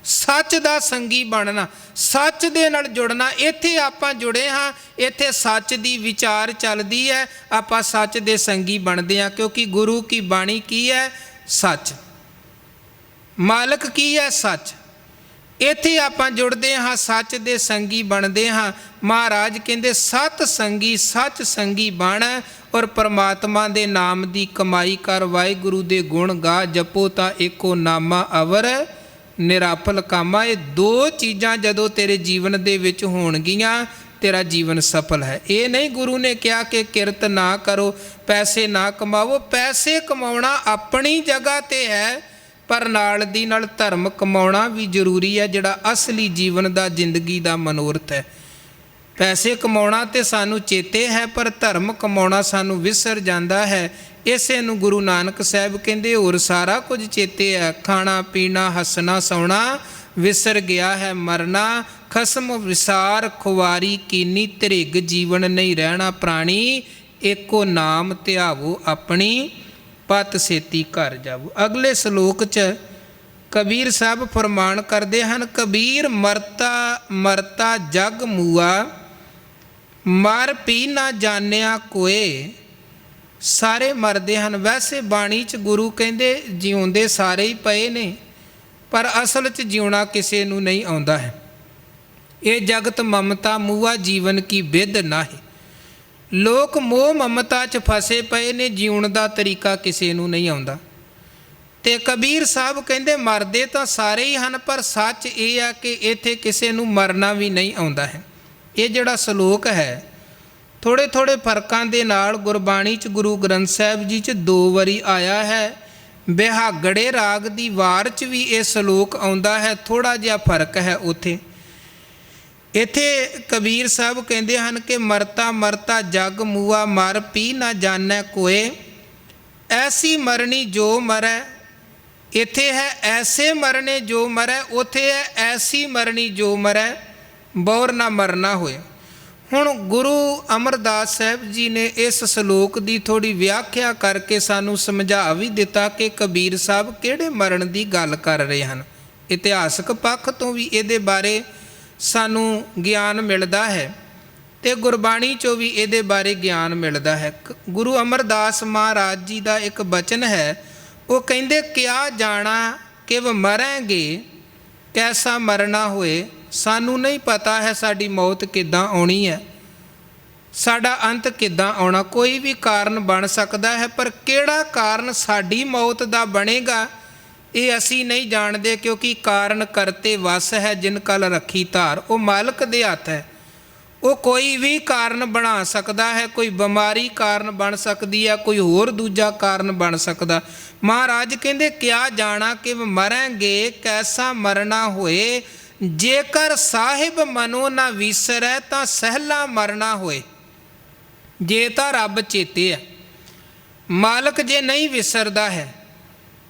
ਸੱਚ ਦਾ ਸੰਗੀ ਬਣਨਾ, ਸੱਚ ਦੇ ਨਾਲ ਜੁੜਨਾ। ਇੱਥੇ ਆਪਾਂ ਜੁੜੇ ਹਾਂ, ਇੱਥੇ ਸੱਚ ਦੀ ਵਿਚਾਰ ਚੱਲਦੀ ਹੈ, ਆਪਾਂ ਸੱਚ ਦੇ ਸੰਗੀ ਬਣਦੇ ਹਾਂ। ਕਿਉਂਕਿ ਗੁਰੂ ਕੀ ਬਾਣੀ ਕੀ ਹੈ? ਸੱਚ। ਮਾਲਕ ਕੀ ਹੈ? ਸੱਚ। ਇੱਥੇ ਆਪਾਂ ਜੁੜਦੇ ਹਾਂ, ਸੱਚ ਦੇ ਸੰਗੀ ਬਣਦੇ ਹਾਂ। ਮਹਾਰਾਜ ਕਹਿੰਦੇ ਸਤ ਸੰਗੀ, ਸੱਚ ਸੰਗੀ ਬਣ ਔਰ ਪਰਮਾਤਮਾ ਦੇ ਨਾਮ ਦੀ ਕਮਾਈ ਕਰ। ਵਾਹਿਗੁਰੂ ਦੇ ਗੁਣ ਗਾ, ਜਪੋ ਤਾਂ ਏਕੋ ਨਾਮਾ ਅਵਰ ਨਿਰਾਫਲ ਕਾਮਾ। ਇਹ ਦੋ ਚੀਜ਼ਾਂ ਜਦੋਂ ਤੇਰੇ ਜੀਵਨ ਦੇ ਵਿੱਚ ਹੋਣਗੀਆਂ, ਤੇਰਾ ਜੀਵਨ ਸਫਲ ਹੈ। ਇਹ ਨਹੀਂ ਗੁਰੂ ਨੇ ਕਿਹਾ ਕਿ ਕਿਰਤ ਨਾ ਕਰੋ, ਪੈਸੇ ਨਾ ਕਮਾਵੋ। ਪੈਸੇ ਕਮਾਉਣਾ ਆਪਣੀ ਜਗ੍ਹਾ ਤੇ ਹੈ, ਪਰ ਨਾਲ ਦੀ ਨਾਲ ਧਰਮ ਕਮਾਉਣਾ ਵੀ ਜ਼ਰੂਰੀ ਹੈ, ਜਿਹੜਾ ਅਸਲੀ ਜੀਵਨ ਦਾ, ਜ਼ਿੰਦਗੀ ਦਾ ਮਨੋਰਥ ਹੈ। ਪੈਸੇ ਕਮਾਉਣਾ ਤੇ ਸਾਨੂੰ ਚੇਤੇ ਹੈ, ਪਰ ਧਰਮ ਕਮਾਉਣਾ ਸਾਨੂੰ ਵਿਸਰ ਜਾਂਦਾ ਹੈ। ਇਸੇ ਨੂੰ ਗੁਰੂ ਨਾਨਕ ਸਾਹਿਬ ਕਹਿੰਦੇ ਹੋਰ ਸਾਰਾ ਕੁਝ ਚੇਤੇ ਹੈ, ਖਾਣਾ ਪੀਣਾ ਹੱਸਣਾ ਸੌਣਾ ਵਿਸਰ ਗਿਆ ਹੈ ਮਰਨਾ। ਖਸਮ ਵਿਸਾਰ ਖੁਆਰੀ ਕੀਨੀ, ਧਰਿਗ ਜੀਵਨ ਨਹੀਂ ਰਹਿਣਾ ਪ੍ਰਾਣੀ। ਏਕੋ ਨਾਮ ਧਿਆਵੋ ਆਪਣੀ, ਪਤ ਸੇਤੀ ਘਰ ਜਾਵੋ। ਅਗਲੇ ਸ਼ਲੋਕ 'ਚ ਕਬੀਰ ਸਾਹਿਬ ਫਰਮਾਨ ਕਰਦੇ ਹਨ, ਕਬੀਰ ਮਰਤਾ ਮਰਤਾ ਜਗ ਮੂਆ, ਮਰ ਪੀ ਨਾ ਜਾਣਿਆ ਕੋਏ। ਸਾਰੇ ਮਰਦੇ ਹਨ। ਵੈਸੇ ਬਾਣੀ 'ਚ ਗੁਰੂ ਕਹਿੰਦੇ ਜਿਉਂਦੇ ਸਾਰੇ ਹੀ ਪਏ ਨੇ, ਪਰ ਅਸਲ 'ਚ ਜਿਉਣਾ ਕਿਸੇ ਨੂੰ ਨਹੀਂ ਆਉਂਦਾ ਹੈ। ਇਹ ਜਗਤ ਮਮਤਾ ਮੂਆ ਜੀਵਨ ਕੀ ਬਿਧ ਨਾਹੀ। ਲੋਕ ਮੋਹ ਮਮਤਾ 'ਚ ਫਸੇ ਪਏ ਨੇ, ਜਿਉਣ ਦਾ ਤਰੀਕਾ ਕਿਸੇ ਨੂੰ ਨਹੀਂ ਆਉਂਦਾ। ਤੇ ਕਬੀਰ ਸਾਹਿਬ ਕਹਿੰਦੇ ਮਰਦੇ ਤਾਂ ਸਾਰੇ ਹੀ ਹਨ, ਪਰ ਸੱਚ ਇਹ ਆ ਕਿ ਇੱਥੇ ਕਿਸੇ ਨੂੰ ਮਰਨਾ ਵੀ ਨਹੀਂ ਆਉਂਦਾ ਹੈ। ਇਹ ਜਿਹੜਾ ਸ਼ਲੋਕ ਹੈ ਥੋੜ੍ਹੇ ਥੋੜ੍ਹੇ ਫਰਕਾਂ ਦੇ ਨਾਲ ਗੁਰਬਾਣੀ 'ਚ, ਗੁਰੂ ਗ੍ਰੰਥ ਸਾਹਿਬ ਜੀ 'ਚ 2 ਵਾਰੀ ਆਇਆ ਹੈ। ਬਿਹਾਗੜੇ ਰਾਗ ਦੀ ਵਾਰ 'ਚ ਵੀ ਇਹ ਸ਼ਲੋਕ ਆਉਂਦਾ ਹੈ, ਥੋੜ੍ਹਾ ਜਿਹਾ ਫਰਕ ਹੈ ਉੱਥੇ। ਇੱਥੇ ਕਬੀਰ ਸਾਹਿਬ ਕਹਿੰਦੇ ਹਨ ਕਿ ਮਰਤਾ ਮਰਤਾ ਜਗ ਮੂਆ, ਮਰ ਪੀ ਨਾ ਜਾਣੈ ਕੋਏ। ਐਸੀ ਮਰਨੀ ਜੋ ਮਰੈ। ਇੱਥੇ ਹੈ ਐਸੇ ਮਰਨੇ ਜੋ ਮਰੈ, ਉੱਥੇ ਹੈ ਐਸੀ ਮਰਨੀ ਜੋ ਮਰੈ, ਬੌਰ ਨਾ ਮਰਨਾ ਹੋਏ। ਹੁਣ ਗੁਰੂ ਅਮਰਦਾਸ ਸਾਹਿਬ ਜੀ ਨੇ ਇਸ ਸ਼ਲੋਕ ਦੀ ਥੋੜ੍ਹੀ ਵਿਆਖਿਆ ਕਰਕੇ ਸਾਨੂੰ ਸਮਝਾ ਵੀ ਦਿੱਤਾ ਕਿ ਕਬੀਰ ਸਾਹਿਬ ਕਿਹੜੇ ਮਰਨ ਦੀ ਗੱਲ ਕਰ ਰਹੇ ਹਨ। ਇਤਿਹਾਸਕ ਪੱਖ ਤੋਂ ਵੀ ਇਹਦੇ ਬਾਰੇ ਸਾਨੂੰ ਗਿਆਨ ਮਿਲਦਾ ਹੈ ਤੇ ਗੁਰਬਾਣੀ 'ਚੋਂ ਵੀ ਇਹਦੇ ਬਾਰੇ ਗਿਆਨ ਮਿਲਦਾ ਹੈ। ਗੁਰੂ ਅਮਰਦਾਸ ਮਹਾਰਾਜ ਜੀ ਦਾ ਇੱਕ ਬਚਨ ਹੈ, ਉਹ ਕਹਿੰਦੇ ਕਿਆ ਜਾਣਾ ਕਿਵ ਮਰਾਂਗੇ ਕੈਸਾ ਮਰਨਾ ਹੋਏ। ਸਾਨੂੰ ਨਹੀਂ ਪਤਾ ਹੈ ਸਾਡੀ ਮੌਤ ਕਿੱਦਾਂ ਆਉਣੀ ਹੈ, ਸਾਡਾ ਅੰਤ ਕਿੱਦਾਂ ਆਉਣਾ। ਕੋਈ ਵੀ ਕਾਰਨ ਬਣ ਸਕਦਾ ਹੈ, ਪਰ ਕਿਹੜਾ ਕਾਰਨ ਸਾਡੀ ਮੌਤ ਦਾ ਬਣੇਗਾ ਇਹ ਅਸੀਂ ਨਹੀਂ ਜਾਣਦੇ, ਕਿਉਂਕਿ ਕਾਰਨ ਕਰਤੇ ਵਸ ਹੈ ਜਿਨ ਕਲ ਰੱਖੀ ਧਾਰ। ਉਹ ਮਾਲਕ ਦੇ ਹੱਥ ਹੈ। ਉਹ ਕੋਈ ਵੀ ਕਾਰਨ ਬਣਾ ਸਕਦਾ ਹੈ। ਕੋਈ ਬਿਮਾਰੀ ਕਾਰਨ ਬਣ ਸਕਦੀ ਹੈ, ਕੋਈ ਹੋਰ ਦੂਜਾ ਕਾਰਨ ਬਣ ਸਕਦਾ। ਮਹਾਰਾਜ ਕਹਿੰਦੇ ਕਿਆ ਜਾਣਾ ਕਿ ਮਰਾਂਗੇ ਕੈਸਾ ਮਰਨਾ ਹੋਏ। ਜੇਕਰ ਸਾਹਿਬ ਮਨੋ ਨਾ ਵਿਸਰੈ ਤਾਂ ਸਹਿਲਾ ਮਰਨਾ ਹੋਏ। ਜੇ ਤਾਂ ਰੱਬ ਚੇਤੇ ਹੈ, ਮਾਲਕ ਜੇ ਨਹੀਂ ਵਿਸਰਦਾ ਹੈ,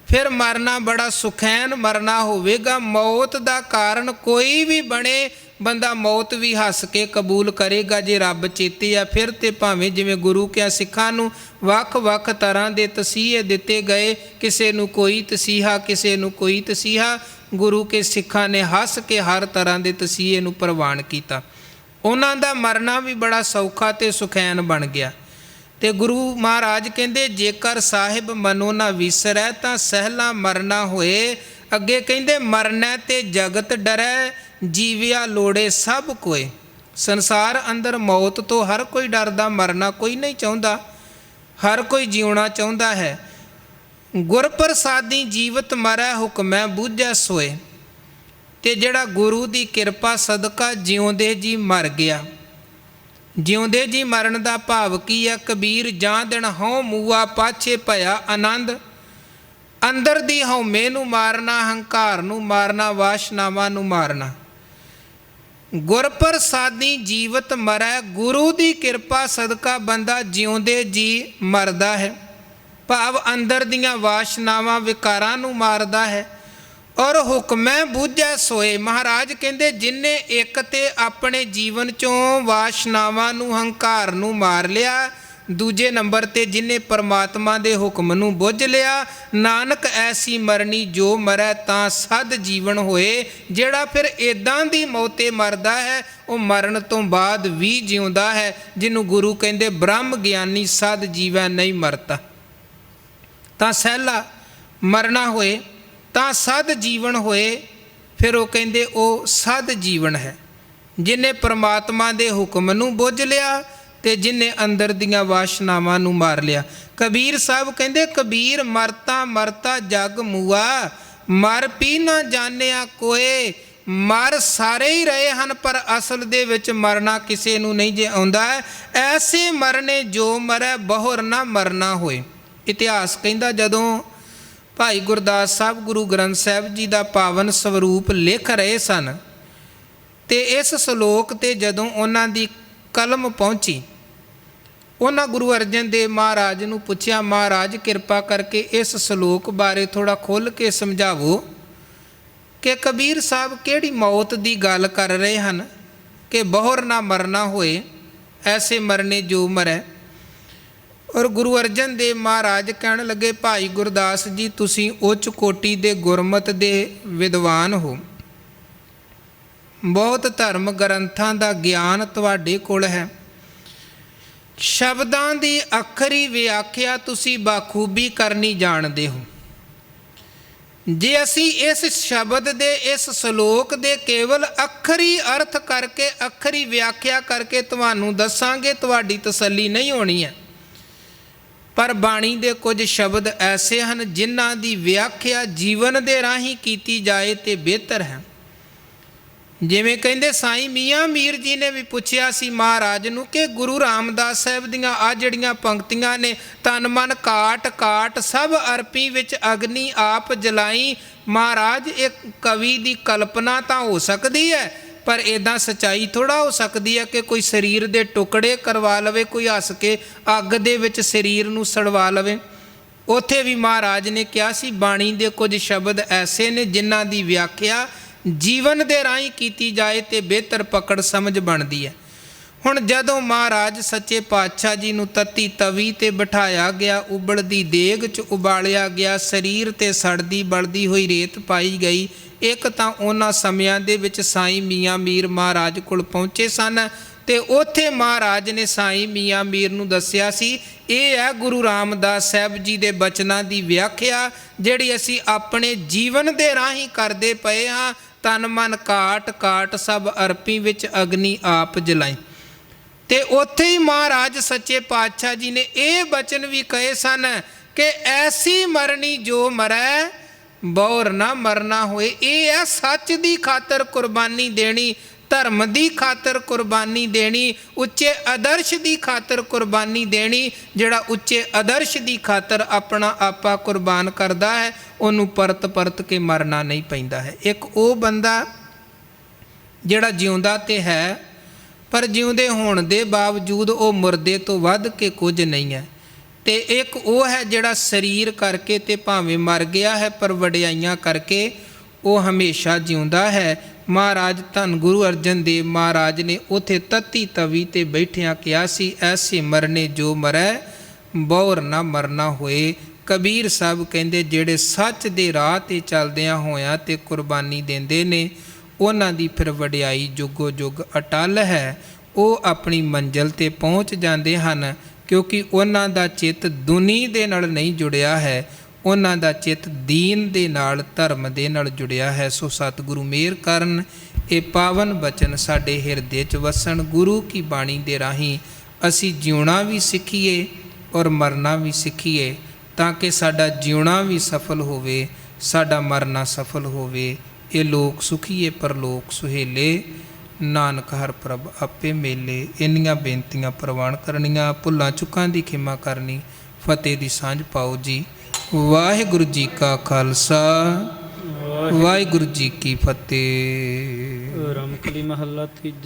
ਫਿਰ ਮਰਨਾ ਬੜਾ ਸੁਖੈਨ ਮਰਨਾ ਹੋਵੇਗਾ। ਮੌਤ ਦਾ ਕਾਰਨ ਕੋਈ ਵੀ ਬਣੇ, ਬੰਦਾ ਮੌਤ ਵੀ ਹੱਸ ਕੇ ਕਬੂਲ ਕਰੇਗਾ ਜੇ ਰੱਬ ਚੇਤੇ ਆ। ਫਿਰ ਤੇ ਭਾਵੇਂ ਜਿਵੇਂ ਗੁਰੂ ਕਿਹਾ ਸਿੱਖਾਂ ਨੂੰ ਵੱਖ ਵੱਖ ਤਰ੍ਹਾਂ ਦੇ ਤਸੀਹੇ ਦਿੱਤੇ ਗਏ, ਕਿਸੇ ਨੂੰ ਕੋਈ ਤਸੀਹਾ, ਕਿਸੇ ਨੂੰ ਕੋਈ ਤਸੀਹਾ। ਗੁਰੂ ਕੇ ਸਿੱਖਾਂ ਨੇ ਹੱਸ ਕੇ ਹਰ ਤਰ੍ਹਾਂ ਦੇ ਤਸੀਹੇ ਨੂੰ ਪ੍ਰਵਾਨ ਕੀਤਾ। ਉਹਨਾਂ ਦਾ ਮਰਨਾ ਵੀ ਬੜਾ ਸੌਖਾ ਤੇ ਸੁਖੈਨ ਬਣ ਗਿਆ। ਤੇ ਗੁਰੂ ਮਹਾਰਾਜ ਕਹਿੰਦੇ ਜੇਕਰ ਸਾਹਿਬ ਮਨੋ ਨਾ ਵਿਸਰੈ ਤਾਂ ਸਹਿਲਾ ਮਰਨਾ ਹੋਏ। ਅੱਗੇ ਕਹਿੰਦੇ ਮਰਨੈ ਤੇ ਜਗਤ ਡਰੈ, ਜੀਵਿਆ ਲੋੜੇ ਸਭ ਕੋਏ। ਸੰਸਾਰ ਅੰਦਰ ਮੌਤ ਤੋਂ ਹਰ ਕੋਈ ਡਰਦਾ, ਮਰਨਾ ਕੋਈ ਨਹੀਂ ਚਾਹੁੰਦਾ, ਹਰ ਕੋਈ ਜਿਉਣਾ ਚਾਹੁੰਦਾ ਹੈ। ਗੁਰ ਪ੍ਰਸਾਦੀ ਜੀਵਤ ਮਰੈ, ਹੁਕਮੈ ਬੂਝੈ ਸੋਏ। ਤੇ ਜਿਹੜਾ ਗੁਰੂ ਦੀ ਕਿਰਪਾ ਸਦਕਾ ਜਿਉਂਦੇ ਜੀ ਮਰ ਗਿਆ। ਜਿਉਂਦੇ ਜੀ ਮਰਨ ਦਾ ਭਾਵ ਕੀ ਹੈ? ਕਬੀਰ ਜਾਂ ਦਿਨ ਹਉ ਮੂਆ, ਪਾਛੇ ਭਇਆ ਆਨੰਦ। ਅੰਦਰ ਦੀ ਹਉਮੈ ਨੂੰ ਮਾਰਨਾ, ਹੰਕਾਰ ਨੂੰ ਮਾਰਨਾ, ਵਾਸ਼ਨਾਵਾਂ ਨੂੰ ਮਾਰਨਾ। ਗੁਰ ਪ੍ਰਸਾਦੀ ਜੀਵਤ ਮਰੈ, ਗੁਰੂ ਦੀ ਕਿਰਪਾ ਸਦਕਾ ਬੰਦਾ ਜਿਉਂਦੇ ਜੀ ਮਰਦਾ ਹੈ, ਭਾਵ ਅੰਦਰ ਦੀਆਂ ਵਾਸ਼ਨਾਵਾਂ ਵਿਕਾਰਾਂ ਨੂੰ ਮਾਰਦਾ ਹੈ। ਔਰ ਹੁਕਮੈ ਬੂਝੈ ਸੋਏ। ਮਹਾਰਾਜ ਕਹਿੰਦੇ ਜਿਨ੍ਹੇ ਇੱਕ ਤੇ ਆਪਣੇ ਜੀਵਨ 'ਚੋਂ ਵਾਸ਼ਨਾਵਾਂ ਨੂੰ, ਹੰਕਾਰ ਨੂੰ ਮਾਰ ਲਿਆ, ਦੂਜੇ ਨੰਬਰ 'ਤੇ ਜਿਨ੍ਹੇ ਪਰਮਾਤਮਾ ਦੇ ਹੁਕਮ ਨੂੰ ਬੁੱਝ ਲਿਆ, ਨਾਨਕ ਐਸੀ ਮਰਨੀ ਜੋ ਮਰੈ ਤਾਂ ਸਦ ਜੀਵਨ ਹੋਏ। ਜਿਹੜਾ ਫਿਰ ਇੱਦਾਂ ਦੀ ਮੌਤੇ ਮਰਦਾ ਹੈ, ਉਹ ਮਰਨ ਤੋਂ ਬਾਅਦ ਵੀ ਜਿਉਂਦਾ ਹੈ, ਜਿਹਨੂੰ ਗੁਰੂ ਕਹਿੰਦੇ ਬ੍ਰਹਮ ਗਿਆਨੀ ਸਦ ਜੀਵੈ ਨਹੀਂ ਮਰਤਾ। ਤਾਂ ਸਹਿਲਾ ਮਰਨਾ ਹੋਏ ਤਾਂ ਸਦ ਜੀਵਨ ਹੋਏ। ਫਿਰ ਉਹ ਕਹਿੰਦੇ ਉਹ ਸਦ ਜੀਵਨ ਹੈ ਜਿਹਨੇ ਪਰਮਾਤਮਾ ਦੇ ਹੁਕਮ ਨੂੰ ਬੁੱਝ ਲਿਆ ਤੇ ਜਿਹਨੇ ਅੰਦਰ ਦੀਆਂ ਵਾਸ਼ਨਾਵਾਂ ਨੂੰ ਮਾਰ ਲਿਆ। ਕਬੀਰ ਸਾਹਿਬ ਕਹਿੰਦੇ ਕਬੀਰ ਮਰਤਾ ਮਰਤਾ ਜਗ ਮੂਆ, ਮਰ ਪੀ ਨਾ ਜਾਣਿਆ ਕੋਏ। ਮਰ ਸਾਰੇ ਹੀ ਰਹੇ ਹਨ ਪਰ ਅਸਲ ਦੇ ਵਿੱਚ ਮਰਨਾ ਕਿਸੇ ਨੂੰ ਨਹੀਂ ਜੇ ਆਉਂਦਾ। ਐਸੇ ਮਰਨੇ ਜੋ ਮਰੈ ਬਹੁਰ ਨਾ ਮਰਨਾ ਹੋਏ। ਇਤਿਹਾਸ ਕਹਿੰਦਾ ਜਦੋਂ ਭਾਈ ਗੁਰਦਾਸ ਸਾਹਿਬ ਗੁਰੂ ਗ੍ਰੰਥ ਸਾਹਿਬ ਜੀ ਦਾ ਪਾਵਨ ਸਵਰੂਪ ਲਿਖ ਰਹੇ ਸਨ ਤੇ ਇਸ ਸ਼ਲੋਕ ਤੇ ਜਦੋਂ ਉਹਨਾਂ ਦੀ ਕਲਮ ਪਹੁੰਚੀ, ਉਹਨਾਂ ਗੁਰੂ ਅਰਜਨ ਦੇਵ ਮਹਾਰਾਜ ਨੂੰ ਪੁੱਛਿਆ, ਮਹਾਰਾਜ ਕਿਰਪਾ ਕਰਕੇ ਇਸ ਸ਼ਲੋਕ ਬਾਰੇ ਥੋੜ੍ਹਾ ਖੁੱਲ੍ਹ ਕੇ ਸਮਝਾਵੋ ਕਿ ਕਬੀਰ ਸਾਹਿਬ ਕਿਹੜੀ ਮੌਤ ਦੀ ਗੱਲ ਕਰ ਰਹੇ ਹਨ ਕਿ ਬਹੁਰ ਨਾ ਮਰਨਾ ਹੋਏ, ਐਸੇ ਮਰਨੇ ਜੋ ਮਰੈ। ਔਰ ਗੁਰੂ ਅਰਜਨ ਦੇਵ ਮਹਾਰਾਜ ਕਹਿਣ ਲੱਗੇ, ਭਾਈ ਗੁਰਦਾਸ ਜੀ ਤੁਸੀਂ ਉੱਚ ਕੋਟੀ ਦੇ ਗੁਰਮਤਿ ਦੇ ਵਿਦਵਾਨ ਹੋ, ਬਹੁਤ ਧਰਮ ਗ੍ਰੰਥਾਂ ਦਾ ਗਿਆਨ ਤੁਹਾਡੇ ਕੋਲ ਹੈ, ਸ਼ਬਦਾਂ ਦੀ ਅੱਖਰੀ ਵਿਆਖਿਆ ਤੁਸੀਂ ਬਾਖੂਬੀ ਕਰਨੀ ਜਾਣਦੇ ਹੋ। ਜੇ ਅਸੀਂ ਇਸ ਸ਼ਬਦ ਦੇ, ਇਸ ਸ਼ਲੋਕ ਦੇ ਕੇਵਲ ਅੱਖਰੀ ਅਰਥ ਕਰਕੇ, ਅੱਖਰੀ ਵਿਆਖਿਆ ਕਰਕੇ ਤੁਹਾਨੂੰ ਦੱਸਾਂਗੇ, ਤੁਹਾਡੀ ਤਸੱਲੀ ਨਹੀਂ ਹੋਣੀ ਹੈ। ਪਰ ਬਾਣੀ ਦੇ ਕੁਝ ਸ਼ਬਦ ਐਸੇ ਹਨ ਜਿਨ੍ਹਾਂ ਦੀ ਵਿਆਖਿਆ ਜੀਵਨ ਦੇ ਰਾਹੀਂ ਕੀਤੀ ਜਾਏ ਤੇ ਬਿਹਤਰ ਹੈ। ਜਿਵੇਂ ਕਹਿੰਦੇ ਸਾਈਂ ਮੀਆਂ ਮੀਰ ਜੀ ਨੇ ਵੀ ਪੁੱਛਿਆ ਸੀ ਮਹਾਰਾਜ ਨੂੰ ਕਿ ਗੁਰੂ ਰਾਮਦਾਸ ਸਾਹਿਬ ਦੀਆਂ ਆ ਜਿਹੜੀਆਂ ਪੰਕਤੀਆਂ ਨੇ, ਤਨ ਮਨ ਕਾਟ ਕਾਟ ਸਭ ਅਰਪੀ ਵਿੱਚ ਅਗਨੀ ਆਪ ਜਲਾਈ। ਮਹਾਰਾਜ ਇੱਕ ਕਵੀ ਦੀ ਕਲਪਨਾ ਤਾਂ ਹੋ ਸਕਦੀ ਹੈ, ਪਰ ਇੱਦਾਂ ਸੱਚਾਈ ਥੋੜ੍ਹਾ ਹੋ ਸਕਦੀ ਹੈ ਕਿ ਕੋਈ ਸਰੀਰ ਦੇ ਟੁਕੜੇ ਕਰਵਾ ਲਵੇ, ਕੋਈ ਹੱਸ ਕੇ ਅੱਗ ਦੇ ਵਿੱਚ ਸਰੀਰ ਨੂੰ ਸੜਵਾ ਲਵੇ। ਉੱਥੇ ਵੀ ਮਹਾਰਾਜ ਨੇ ਕਿਹਾ ਸੀ ਬਾਣੀ ਦੇ ਕੁਝ ਸ਼ਬਦ ਐਸੇ ਨੇ ਜਿਨ੍ਹਾਂ ਦੀ ਵਿਆਖਿਆ ਜੀਵਨ ਦੇ ਰਾਹੀਂ ਕੀਤੀ ਜਾਏ ਤੇ ਬਿਹਤਰ ਪਕੜ ਸਮਝ ਬਣਦੀ ਹੈ। ਹੁਣ ਜਦੋਂ ਮਹਾਰਾਜ ਸੱਚੇ ਪਾਤਸ਼ਾਹ ਜੀ ਨੂੰ ਤੱਤੀ ਤਵੀ ਤੇ ਬਿਠਾਇਆ ਗਿਆ, ਉਬਲਦੀ ਦੇਗ 'ਚ ਉਬਾਲਿਆ ਗਿਆ, ਸਰੀਰ ਤੇ ਸੜਦੀ ਬਲਦੀ ਹੋਈ ਰੇਤ ਪਾਈ ਗਈ। ਇੱਕ ਤਾਂ ਉਹਨਾਂ ਸਮਿਆਂ ਦੇ ਵਿੱਚ ਸਾਈਂ ਮੀਆਂ ਮੀਰ ਮਹਾਰਾਜ ਕੋਲ ਪਹੁੰਚੇ ਸਨ ਤੇ ਉੱਥੇ ਮਹਾਰਾਜ ਨੇ ਸਾਈਂ ਮੀਆਂ ਮੀਰ ਨੂੰ ਦੱਸਿਆ ਸੀ, ਇਹ ਹੈ ਗੁਰੂ ਰਾਮਦਾਸ ਸਾਹਿਬ ਜੀ ਦੇ ਬਚਨਾਂ ਦੀ ਵਿਆਖਿਆ ਜਿਹੜੀ ਅਸੀਂ ਆਪਣੇ ਜੀਵਨ ਦੇ ਰਾਹੀਂ ਕਰਦੇ ਪਏ ਹਾਂ। ਤਨ ਮਨ ਕਾਟ ਕਾਟ ਸਭ ਅਰਪੀ ਵਿੱਚ ਅਗਨੀ ਆਪ ਜਲਾਈ। ਤੇ ਉੱਥੇ ਹੀ ਮਹਾਰਾਜ ਸੱਚੇ ਪਾਤਸ਼ਾਹ ਜੀ ਨੇ ਇਹ ਬਚਨ ਵੀ ਕਹੇ ਸਨ ਕਿ ਐਸੀ ਮਰਨੀ ਜੋ ਮਰੈ ਬਹੁਰ ਨਾ ਮਰਨਾ ਹੋਏ। ਇਹ ਹੈ ਸੱਚ ਦੀ ਖਾਤਰ ਕੁਰਬਾਨੀ ਦੇਣੀ, ਧਰਮ ਦੀ ਖਾਤਰ ਕੁਰਬਾਨੀ ਦੇਣੀ, ਉੱਚੇ ਆਦਰਸ਼ ਦੀ ਖਾਤਰ ਕੁਰਬਾਨੀ ਦੇਣੀ। ਜਿਹੜਾ ਉੱਚੇ ਆਦਰਸ਼ ਦੀ ਖਾਤਰ ਆਪਣਾ ਆਪਾ ਕੁਰਬਾਨ ਕਰਦਾ ਹੈ ਉਹਨੂੰ ਪਰਤ ਪਰਤ ਕੇ ਮਰਨਾ ਨਹੀਂ ਪੈਂਦਾ ਹੈ। ਇੱਕ ਉਹ ਬੰਦਾ ਜਿਹੜਾ ਜਿਉਂਦਾ ਤੇ ਹੈ ਪਰ ਜਿਉਂਦੇ ਹੋਣ ਦੇ ਬਾਵਜੂਦ ਉਹ ਮੁਰਦੇ ਤੋਂ ਵੱਧ ਕੇ ਕੁਝ ਨਹੀਂ ਹੈ। ਤੇ ਇੱਕ ਉਹ ਹੈ ਜਿਹੜਾ ਸਰੀਰ ਕਰਕੇ ਤੇ ਭਾਵੇਂ ਮਰ ਗਿਆ ਹੈ ਪਰ ਵਡਿਆਈਆਂ ਕਰਕੇ ਉਹ ਹਮੇਸ਼ਾ ਜਿਉਂਦਾ ਹੈ। ਮਹਾਰਾਜ ਧੰਨ ਗੁਰੂ ਅਰਜਨ ਦੇਵ ਮਹਾਰਾਜ ਨੇ ਉੱਥੇ ਤੱਤੀ ਤਵੀ ਤੇ ਬੈਠਿਆਂ ਕਿਹਾ ਸੀ, ਐਸੇ ਮਰਨੇ ਜੋ ਮਰੈ ਬਹੁਰ ਨਾ ਮਰਨਾ ਹੋਏ। ਕਬੀਰ ਸਾਹਿਬ ਕਹਿੰਦੇ ਜਿਹੜੇ ਸੱਚ ਦੇ ਰਾਹ 'ਤੇ ਚੱਲਦਿਆਂ ਹੋਇਆਂ ਤੇ ਕੁਰਬਾਨੀ ਦਿੰਦੇ ਨੇ ਉਹਨਾਂ ਦੀ ਫਿਰ ਵਡਿਆਈ ਜੁਗੋ ਜੁਗ ਅਟੱਲ ਹੈ। ਉਹ ਆਪਣੀ ਮੰਜ਼ਿਲ 'ਤੇ ਪਹੁੰਚ ਜਾਂਦੇ ਹਨ ਕਿਉਂਕਿ ਉਹਨਾਂ ਦਾ ਚਿੱਤ ਦੁਨੀ ਦੇ ਨਾਲ ਨਹੀਂ ਜੁੜਿਆ ਹੈ, ਉਹਨਾਂ ਦਾ ਚਿੱਤ ਦੀਨ ਦੇ ਨਾਲ, ਧਰਮ ਦੇ ਨਾਲ ਜੁੜਿਆ ਹੈ। ਸੋ ਸਤਿਗੁਰੂ ਮਿਹਰ ਕਰਨ, ਇਹ ਪਾਵਨ ਬਚਨ ਸਾਡੇ ਹਿਰਦੇ 'ਚ ਵਸਣ। ਗੁਰੂ ਕੀ ਬਾਣੀ ਦੇ ਰਾਹੀਂ ਅਸੀਂ ਜਿਉਣਾ ਵੀ ਸਿੱਖੀਏ ਔਰ ਮਰਨਾ ਵੀ ਸਿੱਖੀਏ, ਤਾਂ ਕਿ ਸਾਡਾ ਜਿਉਣਾ ਵੀ ਸਫਲ ਹੋਵੇ, ਸਾਡਾ ਮਰਨਾ ਸਫਲ ਹੋਵੇ। ਇਹ ਲੋਕ ਸੁਖੀਏ ਪਰਲੋਕ ਸੁਹੇਲੇ, ਨਾਨਕ ਹਰ ਪ੍ਰਭ ਆਪੇ ਮੇਲੇ। ਇੰਨੀਆਂ ਬੇਨਤੀਆਂ ਪ੍ਰਵਾਨ ਕਰਨੀਆਂ, ਭੁੱਲਾਂ ਚੁੱਕਾਂ ਦੀ ਖਿਮਾ ਕਰਨੀ। ਫਤਿਹ ਦੀ ਸਾਂਝ ਪਾਓ ਜੀ। ਵਾਹਿਗੁਰੂ ਜੀ ਕਾ ਖਾਲਸਾ, ਵਾਹਿਗੁਰੂ ਜੀ ਕੀ ਫਤਿਹ। ਰਮਕਲੀ ਮਹੱਲਾ ਤੀਜਾ।